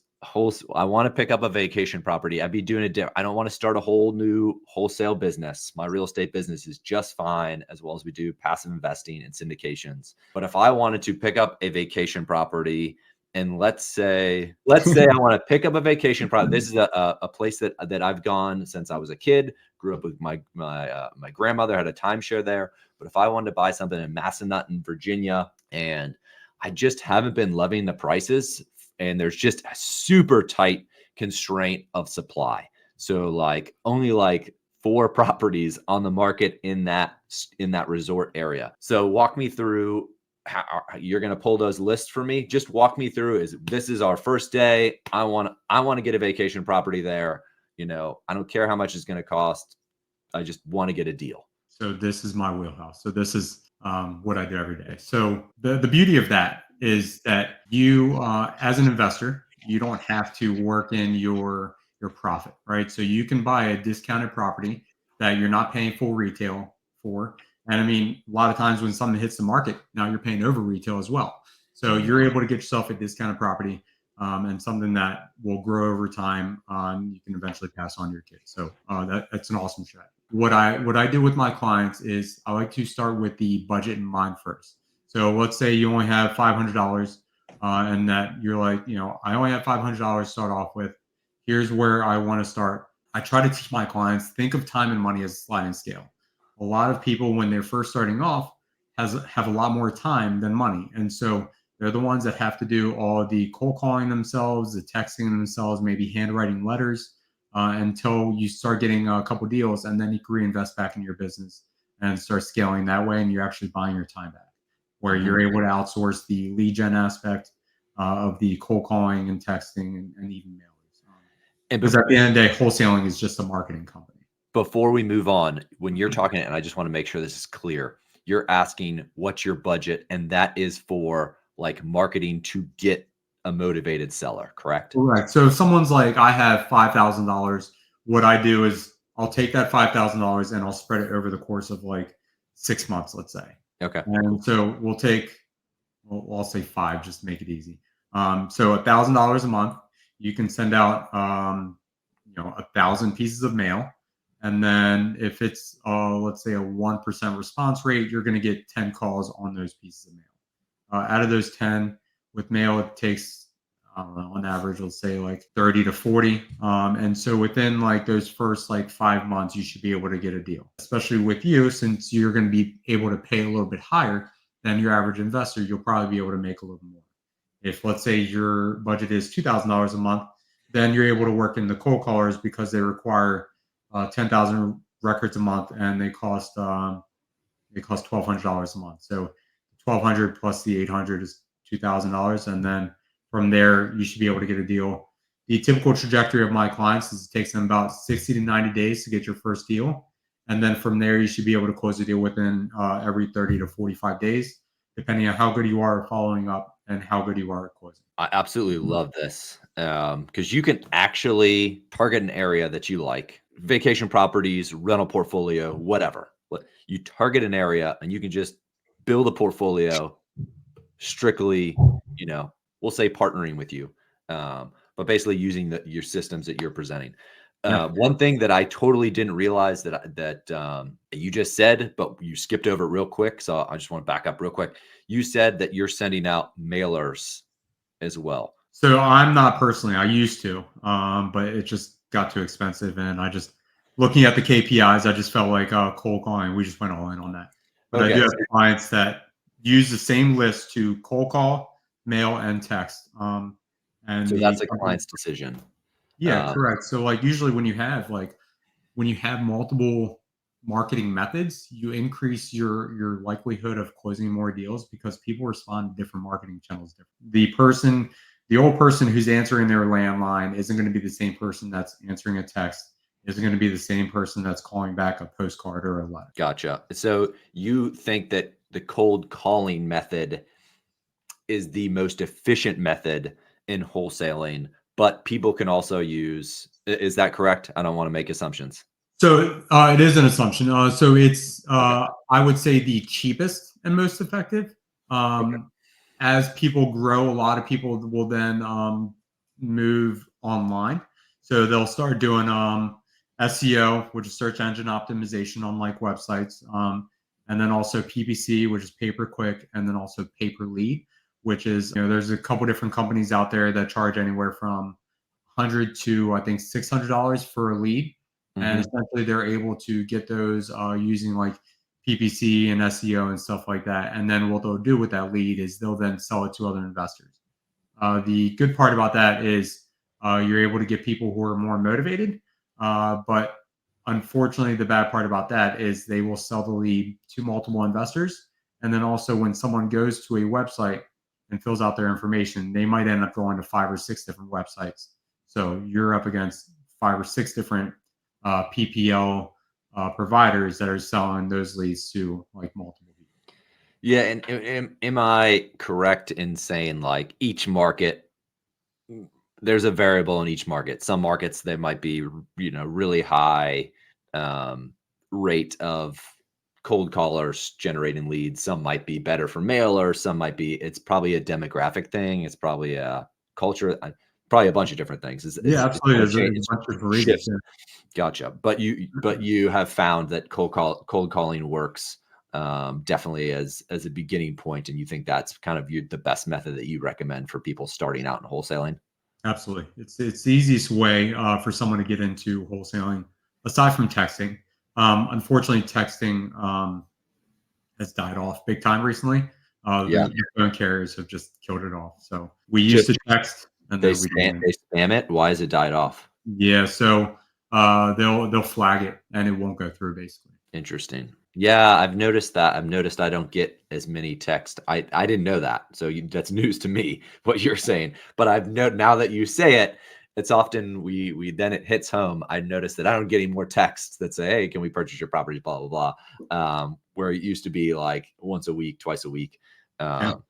I want to pick up a vacation property. I'd be doing it different. I don't want to start a whole new wholesale business. My real estate business is just fine, as well as we do passive investing and syndications. But if I wanted to pick up a vacation property, and let's say I want to pick up a vacation property. This is a place that I've gone since I was a kid. Grew up with my grandmother, had a timeshare there. But if I wanted to buy something in Massanutten, Virginia, and I just haven't been loving the prices, and there's just a super tight constraint of supply. So like only like 4 properties on the market in that resort area. So walk me through how you're going to pull those lists for me. Just walk me through. This is our first day. I want to get a vacation property there. You know, I don't care how much it's going to cost. I just want to get a deal. So this is my wheelhouse. So this is what I do every day. So the beauty of that is that you, as an investor, you don't have to work in your profit, right? So you can buy a discounted property that you're not paying full retail for. And I mean, a lot of times when something hits the market, now you're paying over retail as well. So you're able to get yourself a discounted property and something that will grow over time. You can eventually pass on to your kids. So that's an awesome strategy. What I do with my clients is I like to start with the budget in mind first. So let's say you only have $500 and that you're like, I only have $500 to start off with. Here's where I want to start. I try to teach my clients, think of time and money as a sliding scale. A lot of people, when they're first starting off, have a lot more time than money. And so they're the ones that have to do all the cold calling themselves, the texting themselves, maybe handwriting letters until you start getting a couple deals, and then you can reinvest back in your business and start scaling that way. And you're actually buying your time back, where you're able to outsource the lead gen aspect of the cold calling and texting and even mailers. Because at the end of the day, wholesaling is just a marketing company. Before we move on, when you're talking, and I just want to make sure this is clear, you're asking what's your budget, and that is for like marketing to get a motivated seller, correct? Correct. So if someone's like, I have $5,000, what I do is I'll take that $5,000 and I'll spread it over the course of like 6 months, let's say. Okay. And so we'll take, I'll say 5, just to make it easy. So $1,000 a month, you can send out, 1,000 pieces of mail. And then if it's, let's say a 1% response rate, you're going to get 10 calls on those pieces of mail. Out of those 10 with mail, it takes, I don't know, on average, let's say like 30 to 40. And so within like those first like 5 months, you should be able to get a deal, especially with you, since you're going to be able to pay a little bit higher than your average investor, you'll probably be able to make a little more. If let's say your budget is $2,000 a month, then you're able to work in the cold callers because they require 10,000 records a month, and they cost $1,200 a month. So 1,200 plus the 800 is $2,000, and then from there you should be able to get a deal. The typical trajectory of my clients is it takes them about 60 to 90 days to get your first deal, and then from there you should be able to close a deal within every 30 to 45 days, depending on how good you are at following up and how good you are at closing. I absolutely love this because you can actually target an area that you like. Vacation properties, rental portfolio, whatever. You target an area and you can just build a portfolio strictly, we'll say partnering with you, but basically using your systems that you're presenting. One thing that I totally didn't realize that you just said, but you skipped over real quick. So I just want to back up real quick. You said that you're sending out mailers as well. So I'm not personally, I used to, but it just got too expensive. And I just, looking at the KPIs, I just felt like cold calling. We just went all in on that. But I do have clients that use the same list to cold call, mail, and text. And so that's a client's decision. Yeah, correct. So like usually when you have multiple marketing methods, you increase your likelihood of closing more deals because people respond to different marketing channels different. The old person who's answering their landline isn't going to be the same person that's answering a text, isn't going to be the same person that's calling back a postcard or a letter. Gotcha. So you think that the cold calling method is the most efficient method in wholesaling, but people can also use, is that correct? I don't want to make assumptions. So it is an assumption. So it's I would say the cheapest and most effective. Okay. As people grow, a lot of people will then move online. So they'll start doing SEO, which is search engine optimization on like websites, and then also PPC, which is pay per click, and then also pay per lead, which is there's a couple different companies out there that charge anywhere from 100 to I think $600 for a lead, and Mhm. essentially they're able to get those using like PPC and SEO and stuff like that. And then what they'll do with that lead is they'll then sell it to other investors. The good part about that is you're able to get people who are more motivated. But unfortunately, the bad part about that is they will sell the lead to multiple investors. And then also, when someone goes to a website and fills out their information, they might end up going to 5 or 6 different websites. So you're up against 5 or 6 different PPL providers that are selling those leads to like multiple people. Yeah, and am I correct in saying like each market, there's a variable in each market. Some markets there might be, really high rate of cold callers generating leads. Some might be better for mailers. Some might be. It's probably a demographic thing. It's probably a culture. Probably a bunch of different things. Yeah, It's absolutely. kind of There's change. a It bunch of reasons. shifts. Gotcha. But you have found that cold calling works definitely as a beginning point, and you think that's kind of the best method that you recommend for people starting out in wholesaling. Absolutely. It's the easiest way for someone to get into wholesaling, aside from texting. Unfortunately, texting has died off big time recently. Yeah, The phone carriers have just killed it off. So we used just to text, and then we didn't. they spam it. Why has it died off? Yeah, so they'll flag it, and it won't go through basically. Interesting. Yeah, I've noticed that. I've noticed I don't get as many texts. I didn't know that. So that's news to me what you're saying. But I've now that you say it, it's often we then it hits home. I noticed that I don't get any more texts that say, "Hey, can we purchase your property?" Blah blah blah. Where it used to be like once a week, twice a week. Yeah, Um,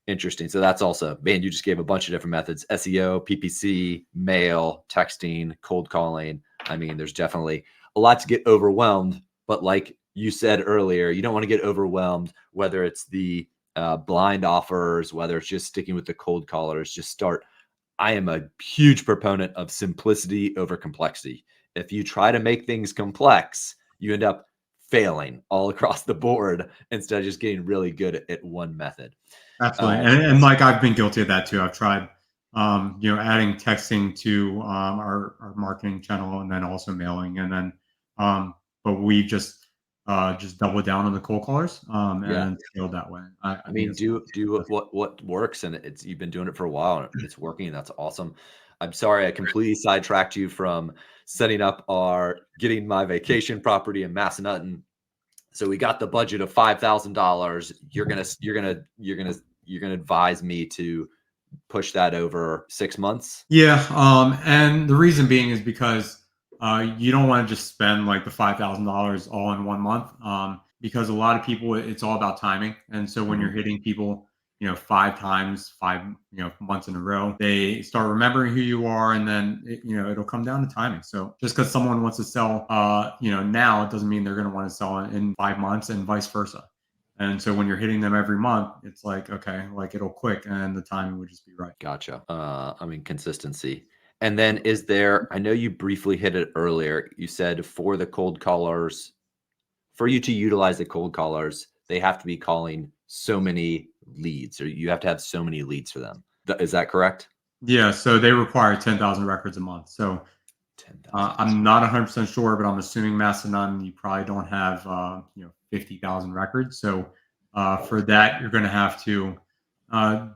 Interesting. So that's also, man, you just gave a bunch of different methods: SEO, PPC, mail, texting, cold calling. I mean, there's definitely a lot to get overwhelmed. But like you said earlier, you don't want to get overwhelmed, whether it's the blind offers, whether it's just sticking with the cold callers, just start. I am a huge proponent of simplicity over complexity. If you try to make things complex, you end up failing all across the board instead of just getting really good at one method. absolutely. Uh, And like I've been guilty of that too. I've tried, adding texting to our marketing channel, and then also mailing, and then but we just doubled down on the cold callers yeah. and scaled that way. I I think mean, it's been do successful. what works, and it's you've been doing it for a while, and it's working. That's awesome. I'm sorry I completely sidetracked you from setting up our getting my vacation property in Massanutten. So we got the budget of $5,000. You're gonna advise me to push that over 6 months. Yeah, and the reason being is because you don't want to just spend like the $5,000 all in 1 month, because a lot of people it's all about timing, and so when you're Mhm. hitting people, 5 times, 5 months in a row, they start remembering who you are, and then it'll come down to timing. So just because someone wants to sell, now, it doesn't mean they're going to want to sell in 5 months, and vice versa. And so when you're hitting them every month, it's like okay, like it'll click, and the timing would just be right. Gotcha. I mean, consistency. And then is there, I know you briefly hit it earlier. You said for the cold callers, for you to utilize the cold callers, they have to be calling so many leads, or you have to have so many leads for them. Is that correct? Yeah, so they require 10,000 records a month. So 10,000. I'm not 100% sure, but I'm assuming Mastodon, you probably don't have 50,000 records. So for that, you're going to have to uh,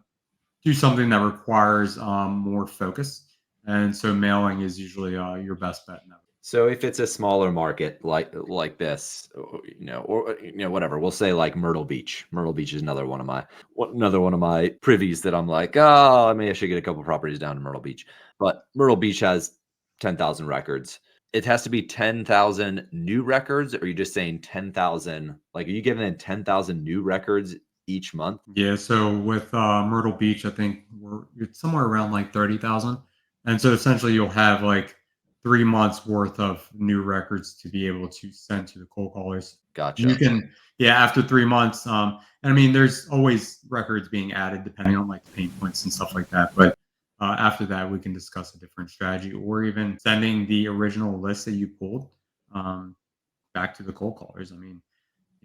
do something that requires more focus. And so mailing is usually your best bet in that. So if it's a smaller market like this, or whatever, we'll say like Myrtle Beach. Myrtle Beach is another one of my privies that I'm like, oh, I should get a couple properties down in Myrtle Beach. But Myrtle Beach has 10,000 records. It has to be 10,000 new records, or are you just saying 10,000? Like, are you giving in 10,000 new records each month? Yeah, so with Myrtle Beach, I think it's somewhere around like 30,000. And so essentially you'll have like 3 months worth of new records to be able to send to the cold callers. Gotcha. You can, yeah, after 3 months. And I mean, there's always records being added depending on like the pain points and stuff like that. But after that, we can discuss a different strategy, or even sending the original list that you pulled um, back to the cold callers. I mean,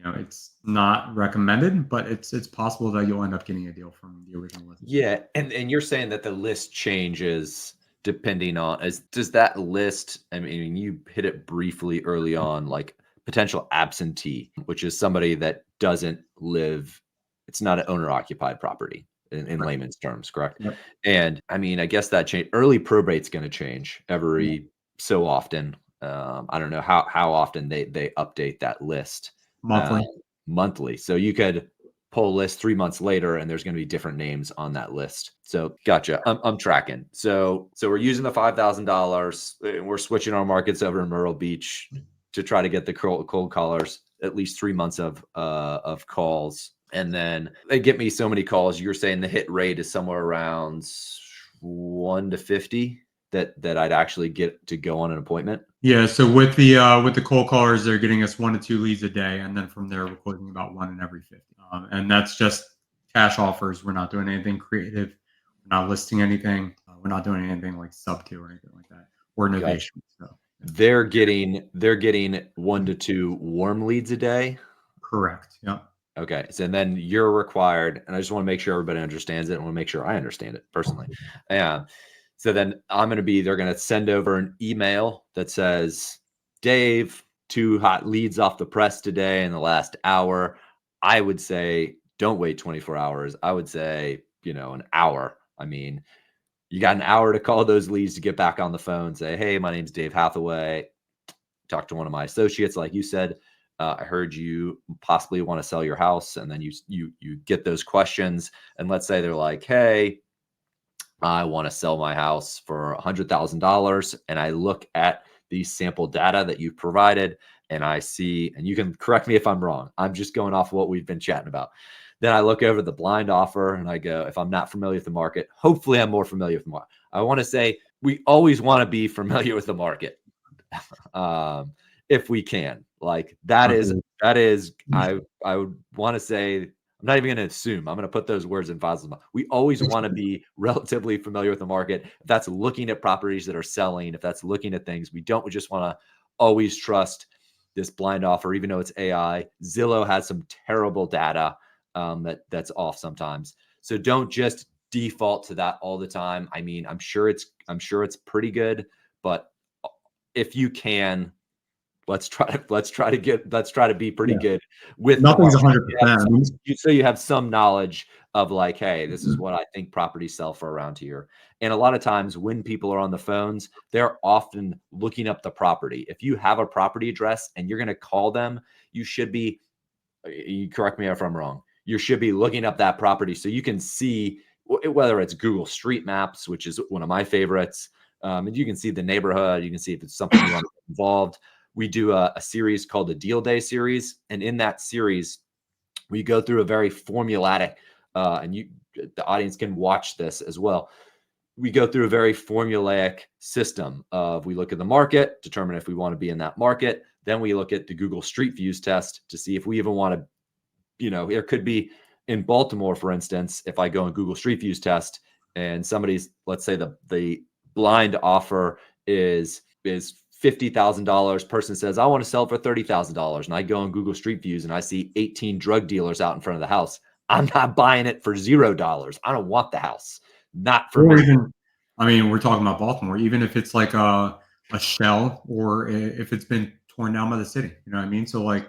it's not recommended, but it's possible that you'll end up getting a deal from the original list. Yeah, and you're saying that the list changes depending on does that list, I mean, you hit it briefly early on, like potential absentee, which is somebody that doesn't live, it's not an owner occupied property in Right. layman's terms, correct? Yep. And I mean, I guess that change, early probate's going to change Yeah. every so often. I don't know how often they update that list. uh, Monthly. Monthly. So you could pull a list 3 months later and there's going to be different names on that list. So gotcha. I'm tracking. So we're using the $5,000 and we're switching our markets over in Myrtle Beach to try to get the cold callers at least 3 months of calls. And then they get me so many calls. You're saying the hit rate is somewhere around 1 to 50 that I'd actually get to go on an appointment. Yeah, so with the cold callers, they're getting us 1 to 2 leads a day, and then from there, we're closing about one in every 50. And that's just cash offers. We're not doing anything creative. We're not listing anything. We're not doing anything like sub to or anything like that, or Gotcha. innovation. So They're getting 1 to 2 warm leads a day. correct. Yeah. Okay. So then you're required, and I just want to make sure everybody understands it. I want to make sure I understand it personally. Yeah. So then they're going to send over an email that says, Dave, 2 hot leads off the press today in the last hour. I would say, don't wait 24 hours. I would say, an hour. I mean, you got an hour to call those leads to get back on the phone, say, hey, my name's Dave Hathaway. Talk to one of my associates, like you said. I heard you possibly want to sell your house, and then you get those questions, and let's say they're like, hey, I want to sell my house for $100,000, and I look at the sample data that you've provided, and I see, and you can correct me if I'm wrong, I'm just going off what we've been chatting about. Then I look over the blind offer and I go, if I'm not familiar with the market, hopefully I'm more familiar with the market. I want to say we always want to be familiar with the market. If we can, like that is, I would want to say, I'm not even going to assume, I'm going to put those words in Faisal's mouth. We always want to be relatively familiar with the market. If that's looking at properties that are selling, if that's looking at things, we just want to always trust this blind offer, even though it's AI. Zillow has some terrible data that's off sometimes. So don't just default to that all the time. I mean, I'm sure it's pretty good, but if you can, let's try to be pretty good with Nothing's the market. 100%. So you have some knowledge of like, hey, this is what I think properties sell for around here. And a lot of times when people are on the phones, they're often looking up the property. If you have a property address and you're going to call them, you correct me if I'm wrong, you should be looking up that property so you can see whether it's Google Street Maps, which is one of my favorites. And you can see the neighborhood. You can see if it's something you want to get involved. We do a series called the Deal Day series. And in that series, we go through a very formulatic, and the audience can watch this as well. We go through a very formulaic system of, we look at the market, determine if we want to be in that market. Then we look at the Google Street Views test to see if we even want to, it could be in Baltimore, for instance, if I go in Google Street Views test and let's say the blind offer is $50,000. Person says, I want to sell it for $30,000. And I go on Google Street Views and I see 18 drug dealers out in front of the house. I'm not buying it for $0. I don't want the house. Not for me. Even, I mean, we're talking about Baltimore, even if it's like a shell, or if it's been torn down by the city, you know what I mean? So like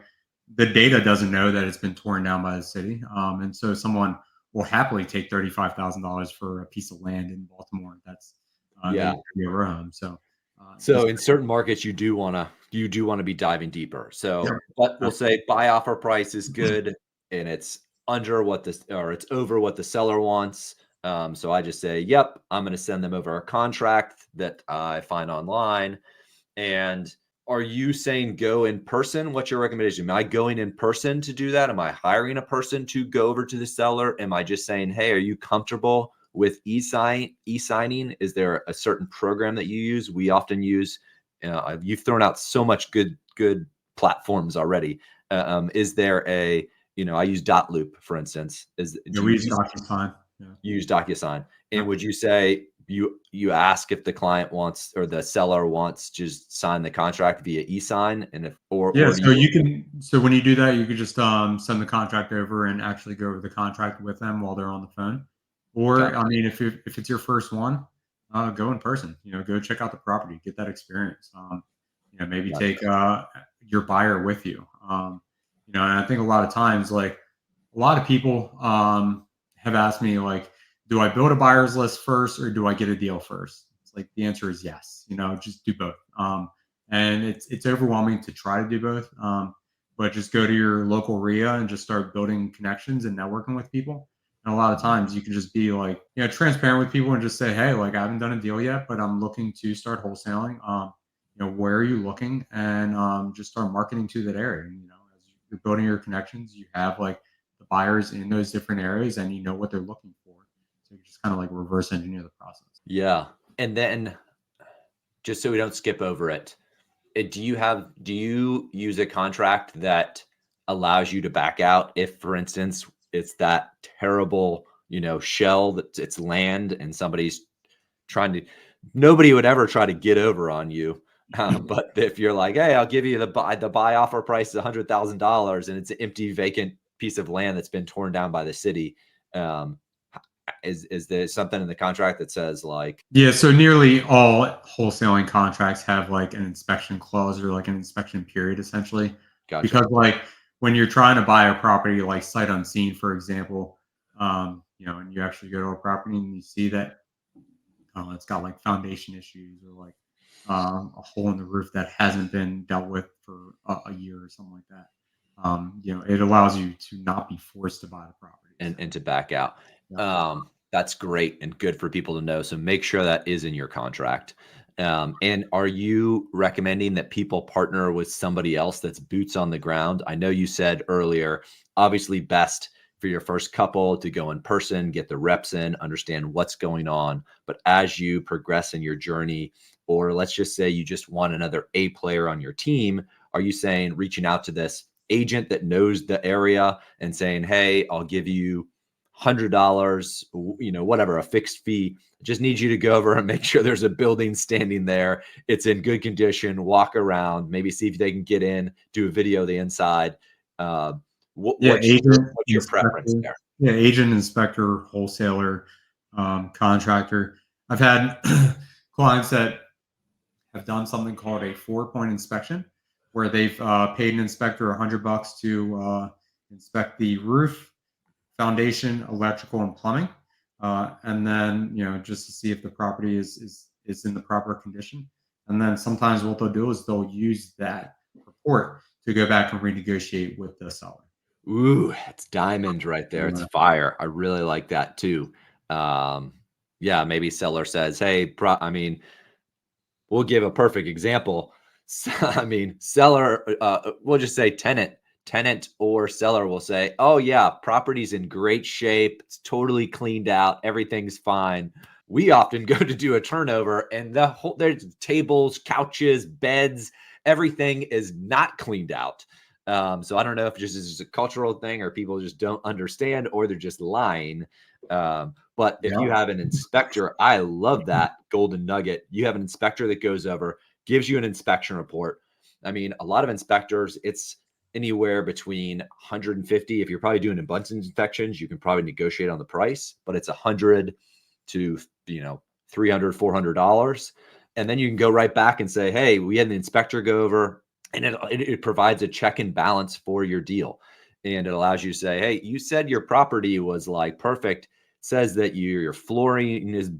the data doesn't know that it's been torn down by the city. And so someone will happily take $35,000 for a piece of land in Baltimore. That's Yeah. your home. So in certain markets, you do want to be diving deeper. So, yeah. but we'll say buy offer price is good, and it's under it's over what the seller wants. So I just say, yep, I'm going to send them over a contract that I find online. And are you saying go in person? What's your recommendation? Am I going in person to do that? Am I hiring a person to go over to the seller? Am I just saying, hey, are you comfortable with e-signing? Is there a certain program that you use? We often use You've thrown out so much good platforms already. Is there a, I use Loop, for instance. Yeah, Do we you use DocuSign. Yeah. use DocuSign? And Yeah. would you say you ask if the client wants, or the seller wants, just sign the contract via e-sign, and if Yeah, or do so you? you can so when you do that, you could just send the contract over and actually go over the contract with them while they're on the phone. Or I Gotcha. mean, if it's your first one, go in person. Go check out the property, get that experience. Maybe Gotcha. take your buyer with you. And I think a lot of times, like a lot of people have asked me, like, do I build a buyer's list first or do I get a deal first? It's like the answer is yes. Just do both. And it's overwhelming to try to do both. But just go to your local RIA and just start building connections and networking with people. And a lot of times you can just be like, transparent with people and just say, hey, like I haven't done a deal yet, but I'm looking to start wholesaling. Where are you looking? And just start marketing to that area. And, as you're building your connections, you have like the buyers in those different areas and you know what they're looking for. So you just kind of like reverse engineer the process. Yeah. And then, just so we don't skip over it, do you use a contract that allows you to back out if, for instance, it's that terrible, shell that it's land and somebody's trying to, nobody would ever try to get over on you. But if you're like, hey, I'll give you the buy offer price is $100,000 and it's an empty, vacant piece of land that's been torn down by the city, is there something in the contract that says like? Yeah, so nearly all wholesaling contracts have like an inspection clause or like an inspection period essentially. Gotcha. Because like when you're trying to buy a property like sight unseen, for example, and you actually go to a property and you see that it's got like foundation issues or like a hole in the roof that hasn't been dealt with for a year or something like that. It allows you to not be forced to buy the property. So, And to back out. yeah. That's great and good for people to know. So make sure that is in your contract. And are you recommending that people partner with somebody else that's boots on the ground? I know you said earlier, obviously best for your first couple to go in person, get the reps in, understand what's going on. But as you progress in your journey, or let's just say you just want another A player on your team, are you saying reaching out to this agent that knows the area and saying, hey, I'll give you $100, whatever, a fixed fee. Just need you to go over and make sure there's a building standing there. It's in good condition. Walk around, maybe see if they can get in, do a video of the inside. Yeah, What's agent, your preference inspector. there? Yeah, agent, inspector, wholesaler, contractor. I've had clients that have done something called a 4-point inspection, where they've paid an inspector $100 to inspect the roof, foundation, electrical, and plumbing, and then just to see if the property is in the proper condition. And then sometimes what they'll do is they'll use that report to go back and renegotiate with the seller. Ooh, it's diamond right there. It's Yeah. fire. I really like that too. Yeah, maybe seller says, hey, we'll give a perfect example. I mean, seller, we'll just say tenant or seller will say, oh yeah, property's in great shape. It's totally cleaned out. Everything's fine. We often go to do a turnover and there's tables, couches, beds, everything is not cleaned out. So I don't know if this is a cultural thing or people just don't understand or they're just lying. But if you Yeah. have an inspector, I love that golden nugget. You have an inspector that goes over, gives you an inspection report. I mean, a lot of inspectors, it's anywhere between 150. If you're probably doing a bunch of inspections, you can probably negotiate on the price, but it's 100 to, $300, $400. And then you can go right back and say, hey, we had the inspector go over, and it provides a check and balance for your deal. And it allows you to say, hey, you said your property was like perfect. It says that your flooring is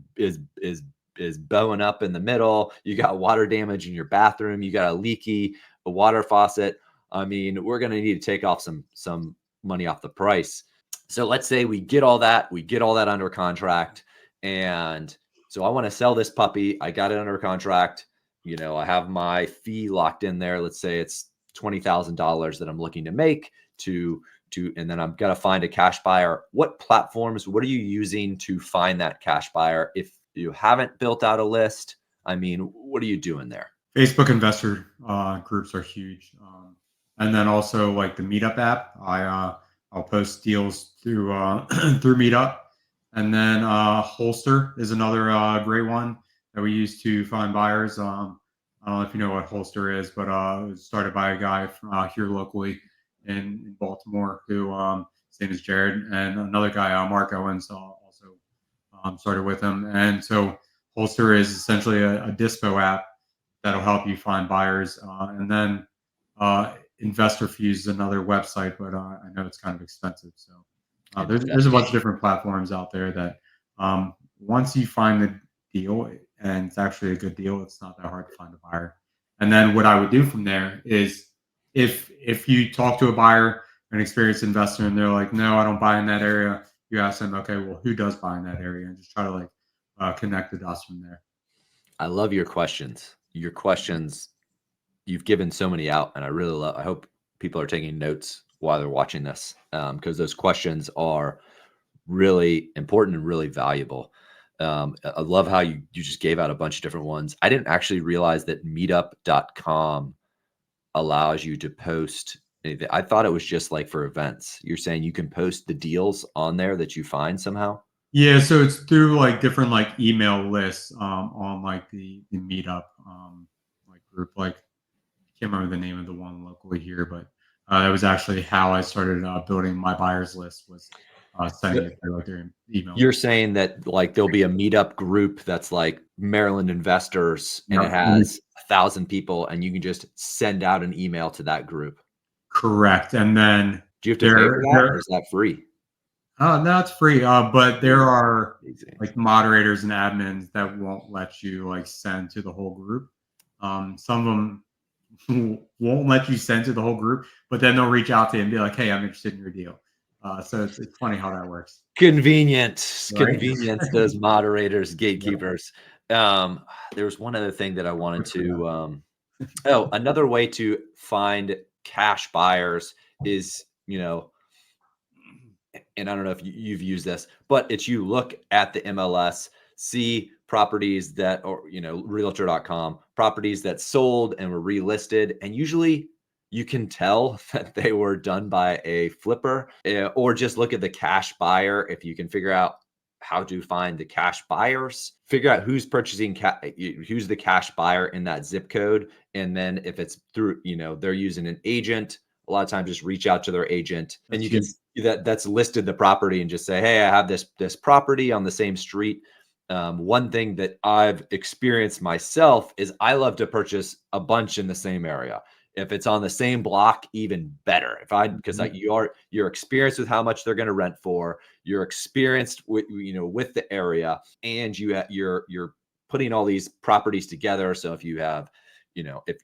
bowing up in the middle. You got water damage in your bathroom. You got a water faucet. I mean, we're going to need to take off some money off the price. So let's say we get all that under contract. And so I want to sell this puppy. I got it under contract. I have my fee locked in there. Let's say it's $20,000 that I'm looking to make and then I'm going to find a cash buyer. What are you using to find that cash buyer? If you haven't built out a list, I mean, what are you doing there? Facebook investor groups are huge. And then also like the Meetup app. I'll post deals through through Meetup. And then Holster is another great one that we use to find buyers. I don't know if you know what Holster is, but it was started by a guy from here locally in Baltimore who his name is Jared, and another guy, Mark Owens, also started with him. And so Holster is essentially a dispo app that'll help you find buyers. And then Investor Fuse is another website, but I know it's kind of expensive. So there's a bunch of different platforms out there that once you find the deal and it's actually a good deal, it's not that hard to find a buyer. And then what I would do from there is if you talk to a buyer, an experienced investor, and they're like, no, I don't buy in that area, you ask them, okay, well, who does buy in that area, and just try to like connect the dots from there. I love your questions. Your questions, you've given so many out, and I really love. I hope people are taking notes while they're watching this, because those questions are really important and really valuable. I love how you just gave out a bunch of different ones. I didn't actually realize that meetup.com allows you to post anything. I thought it was just like for events. You're saying you can post the deals on there that you find somehow? Yeah, so it's through like different like email lists on like the meetup like group. Like I can't remember the name of the one locally here, but that was actually how I started building my buyers list, was sending it through like their email. You're saying that like there'll be a meetup group that's like Maryland investors and it Yep. has 1,000 people and you can just send out an email to that group. Correct. And then Do you have to pay for that or is that free? no, it's free. But there are Amazing. like moderators and admins that won't let you like send to the whole group. Some of them won't let you send to the whole group, but then they'll reach out to you and be like, "Hey, I'm interested in your deal." So it's funny how that works, Convenience, right? convenience, those moderators, gatekeepers. There was one other thing that I wanted to, another way to find cash buyers is, and I don't know if you've used this, but it's you look at the MLS, see properties that, or, realtor.com, properties that sold and were relisted. And usually you can tell that they were done by a flipper, or just look at the cash buyer. If you can figure out how to find the cash buyers, figure out who's purchasing, who's the cash buyer in that zip code. And then if it's through, they're using an agent, a lot of times just reach out to their agent and you can that's listed the property and just say, hey, I have this property on the same street. One thing that I've experienced myself is I love to purchase a bunch in the same area. If it's on the same block, even better. Because like you're experienced with how much they're going to rent for, you're experienced with with the area, and you're putting all these properties together. So if you have, if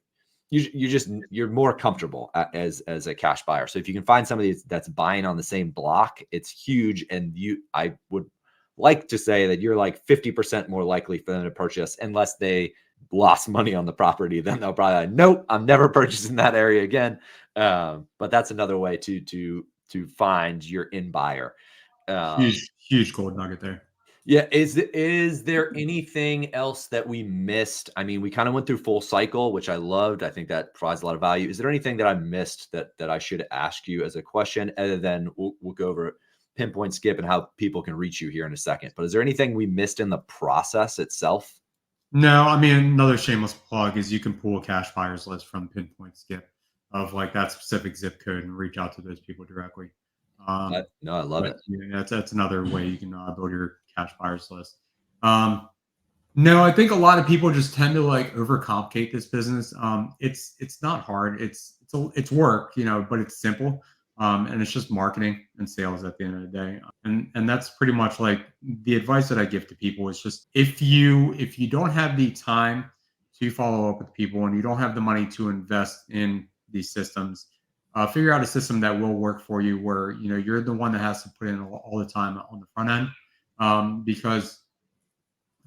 you're more comfortable as a cash buyer. So if you can find somebody that's buying on the same block, it's huge. And I would like to say that you're like 50% more likely for them to purchase, unless they lost money on the property. Then they'll probably like, nope, I'm never purchasing that area again. But that's another way to find your in buyer. Huge gold nugget there. Yeah. Is there anything else that we missed? I mean, we kind of went through full cycle, which I loved. I think that provides a lot of value. Is there anything that I missed that I should ask you as a question, other than we'll go over Pinpoint Skip and how people can reach you here in a second? But is there anything we missed in the process itself? No, I mean, another shameless plug is you can pull a cash buyers list from Pinpoint Skip of like that specific zip code and reach out to those people directly. No, I love But it. yeah, that's another way you can build your cash buyers list. No, I think a lot of people just tend to like overcomplicate this business. It's not hard. It's work, but it's simple. And it's just marketing and sales at the end of the day. And that's pretty much like the advice that I give to people is just if you don't have the time to follow up with people and you don't have the money to invest in these systems, figure out a system that will work for you where you're the one that has to put in all the time on the front end. Because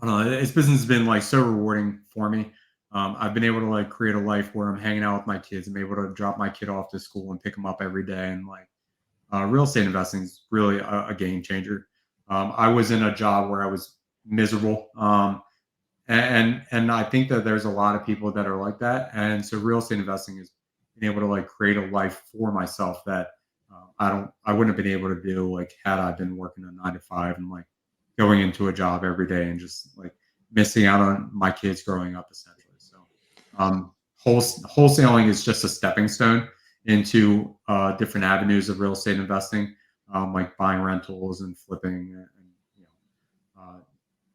I don't know, this business has been like so rewarding for me. I've been able to like create a life where I'm hanging out with my kids. I'm able to drop my kid off to school and pick them up every day. And like real estate investing is really a game changer. I was in a job where I was miserable. and I think that there's a lot of people that are like that. And so real estate investing is being able to like create a life for myself that I wouldn't have been able to do like had I been working a 9 to 5 and like going into a job every day and just like missing out on my kids growing up essentially. So wholesaling is just a stepping stone into different avenues of real estate investing, like buying rentals and flipping and you know,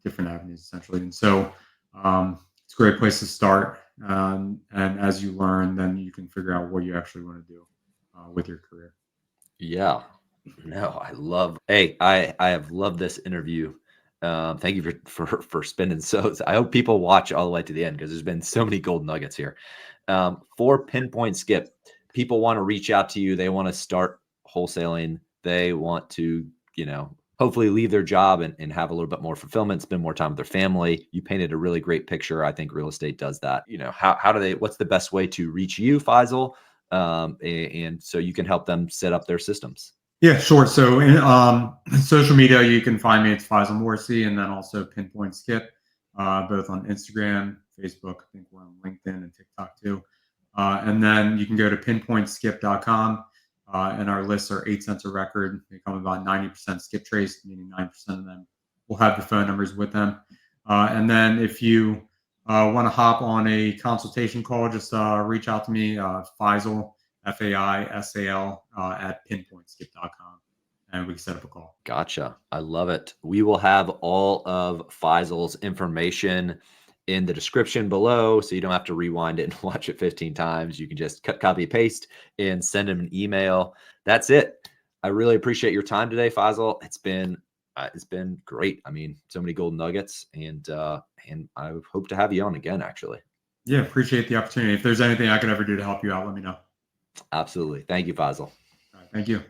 different avenues essentially. And so it's a great place to start. And as you learn, then you can figure out what you actually want to do with your career. Yeah. No, I have loved this interview. Thank you for spending I hope people watch all the way to the end because there's been so many gold nuggets here. For Pinpoint Skip, people want to reach out to you. They want to start wholesaling. They want to, hopefully leave their job and have a little bit more fulfillment, spend more time with their family. You painted a really great picture. I think real estate does that. What's the best way to reach you, Faisal? And so you can help them set up their systems. Yeah, sure. So in social media, you can find me. It's Faisal Morsi, and then also Pinpoint Skip, both on Instagram, Facebook. I think we're on LinkedIn and TikTok too. And then you can go to pinpointskip.com, and our lists are 8 cents a record. They come about 90% skip trace, meaning 9% of them will have the phone numbers with them. And then if you want to hop on a consultation call, just reach out to me, Faisal, Faisal, at pinpointskip.com, and we can set up a call. Gotcha. I love it. We will have all of Faisal's information in the description below, so you don't have to rewind it and watch it 15 times. You can just cut, copy, paste, and send him an email. That's it. I really appreciate your time today, Faisal. It's been great. I mean, so many gold nuggets, and I hope to have you on again, actually. Yeah, appreciate the opportunity. If there's anything I could ever do to help you out, let me know. Absolutely. Thank you, Faisal. All right, thank you.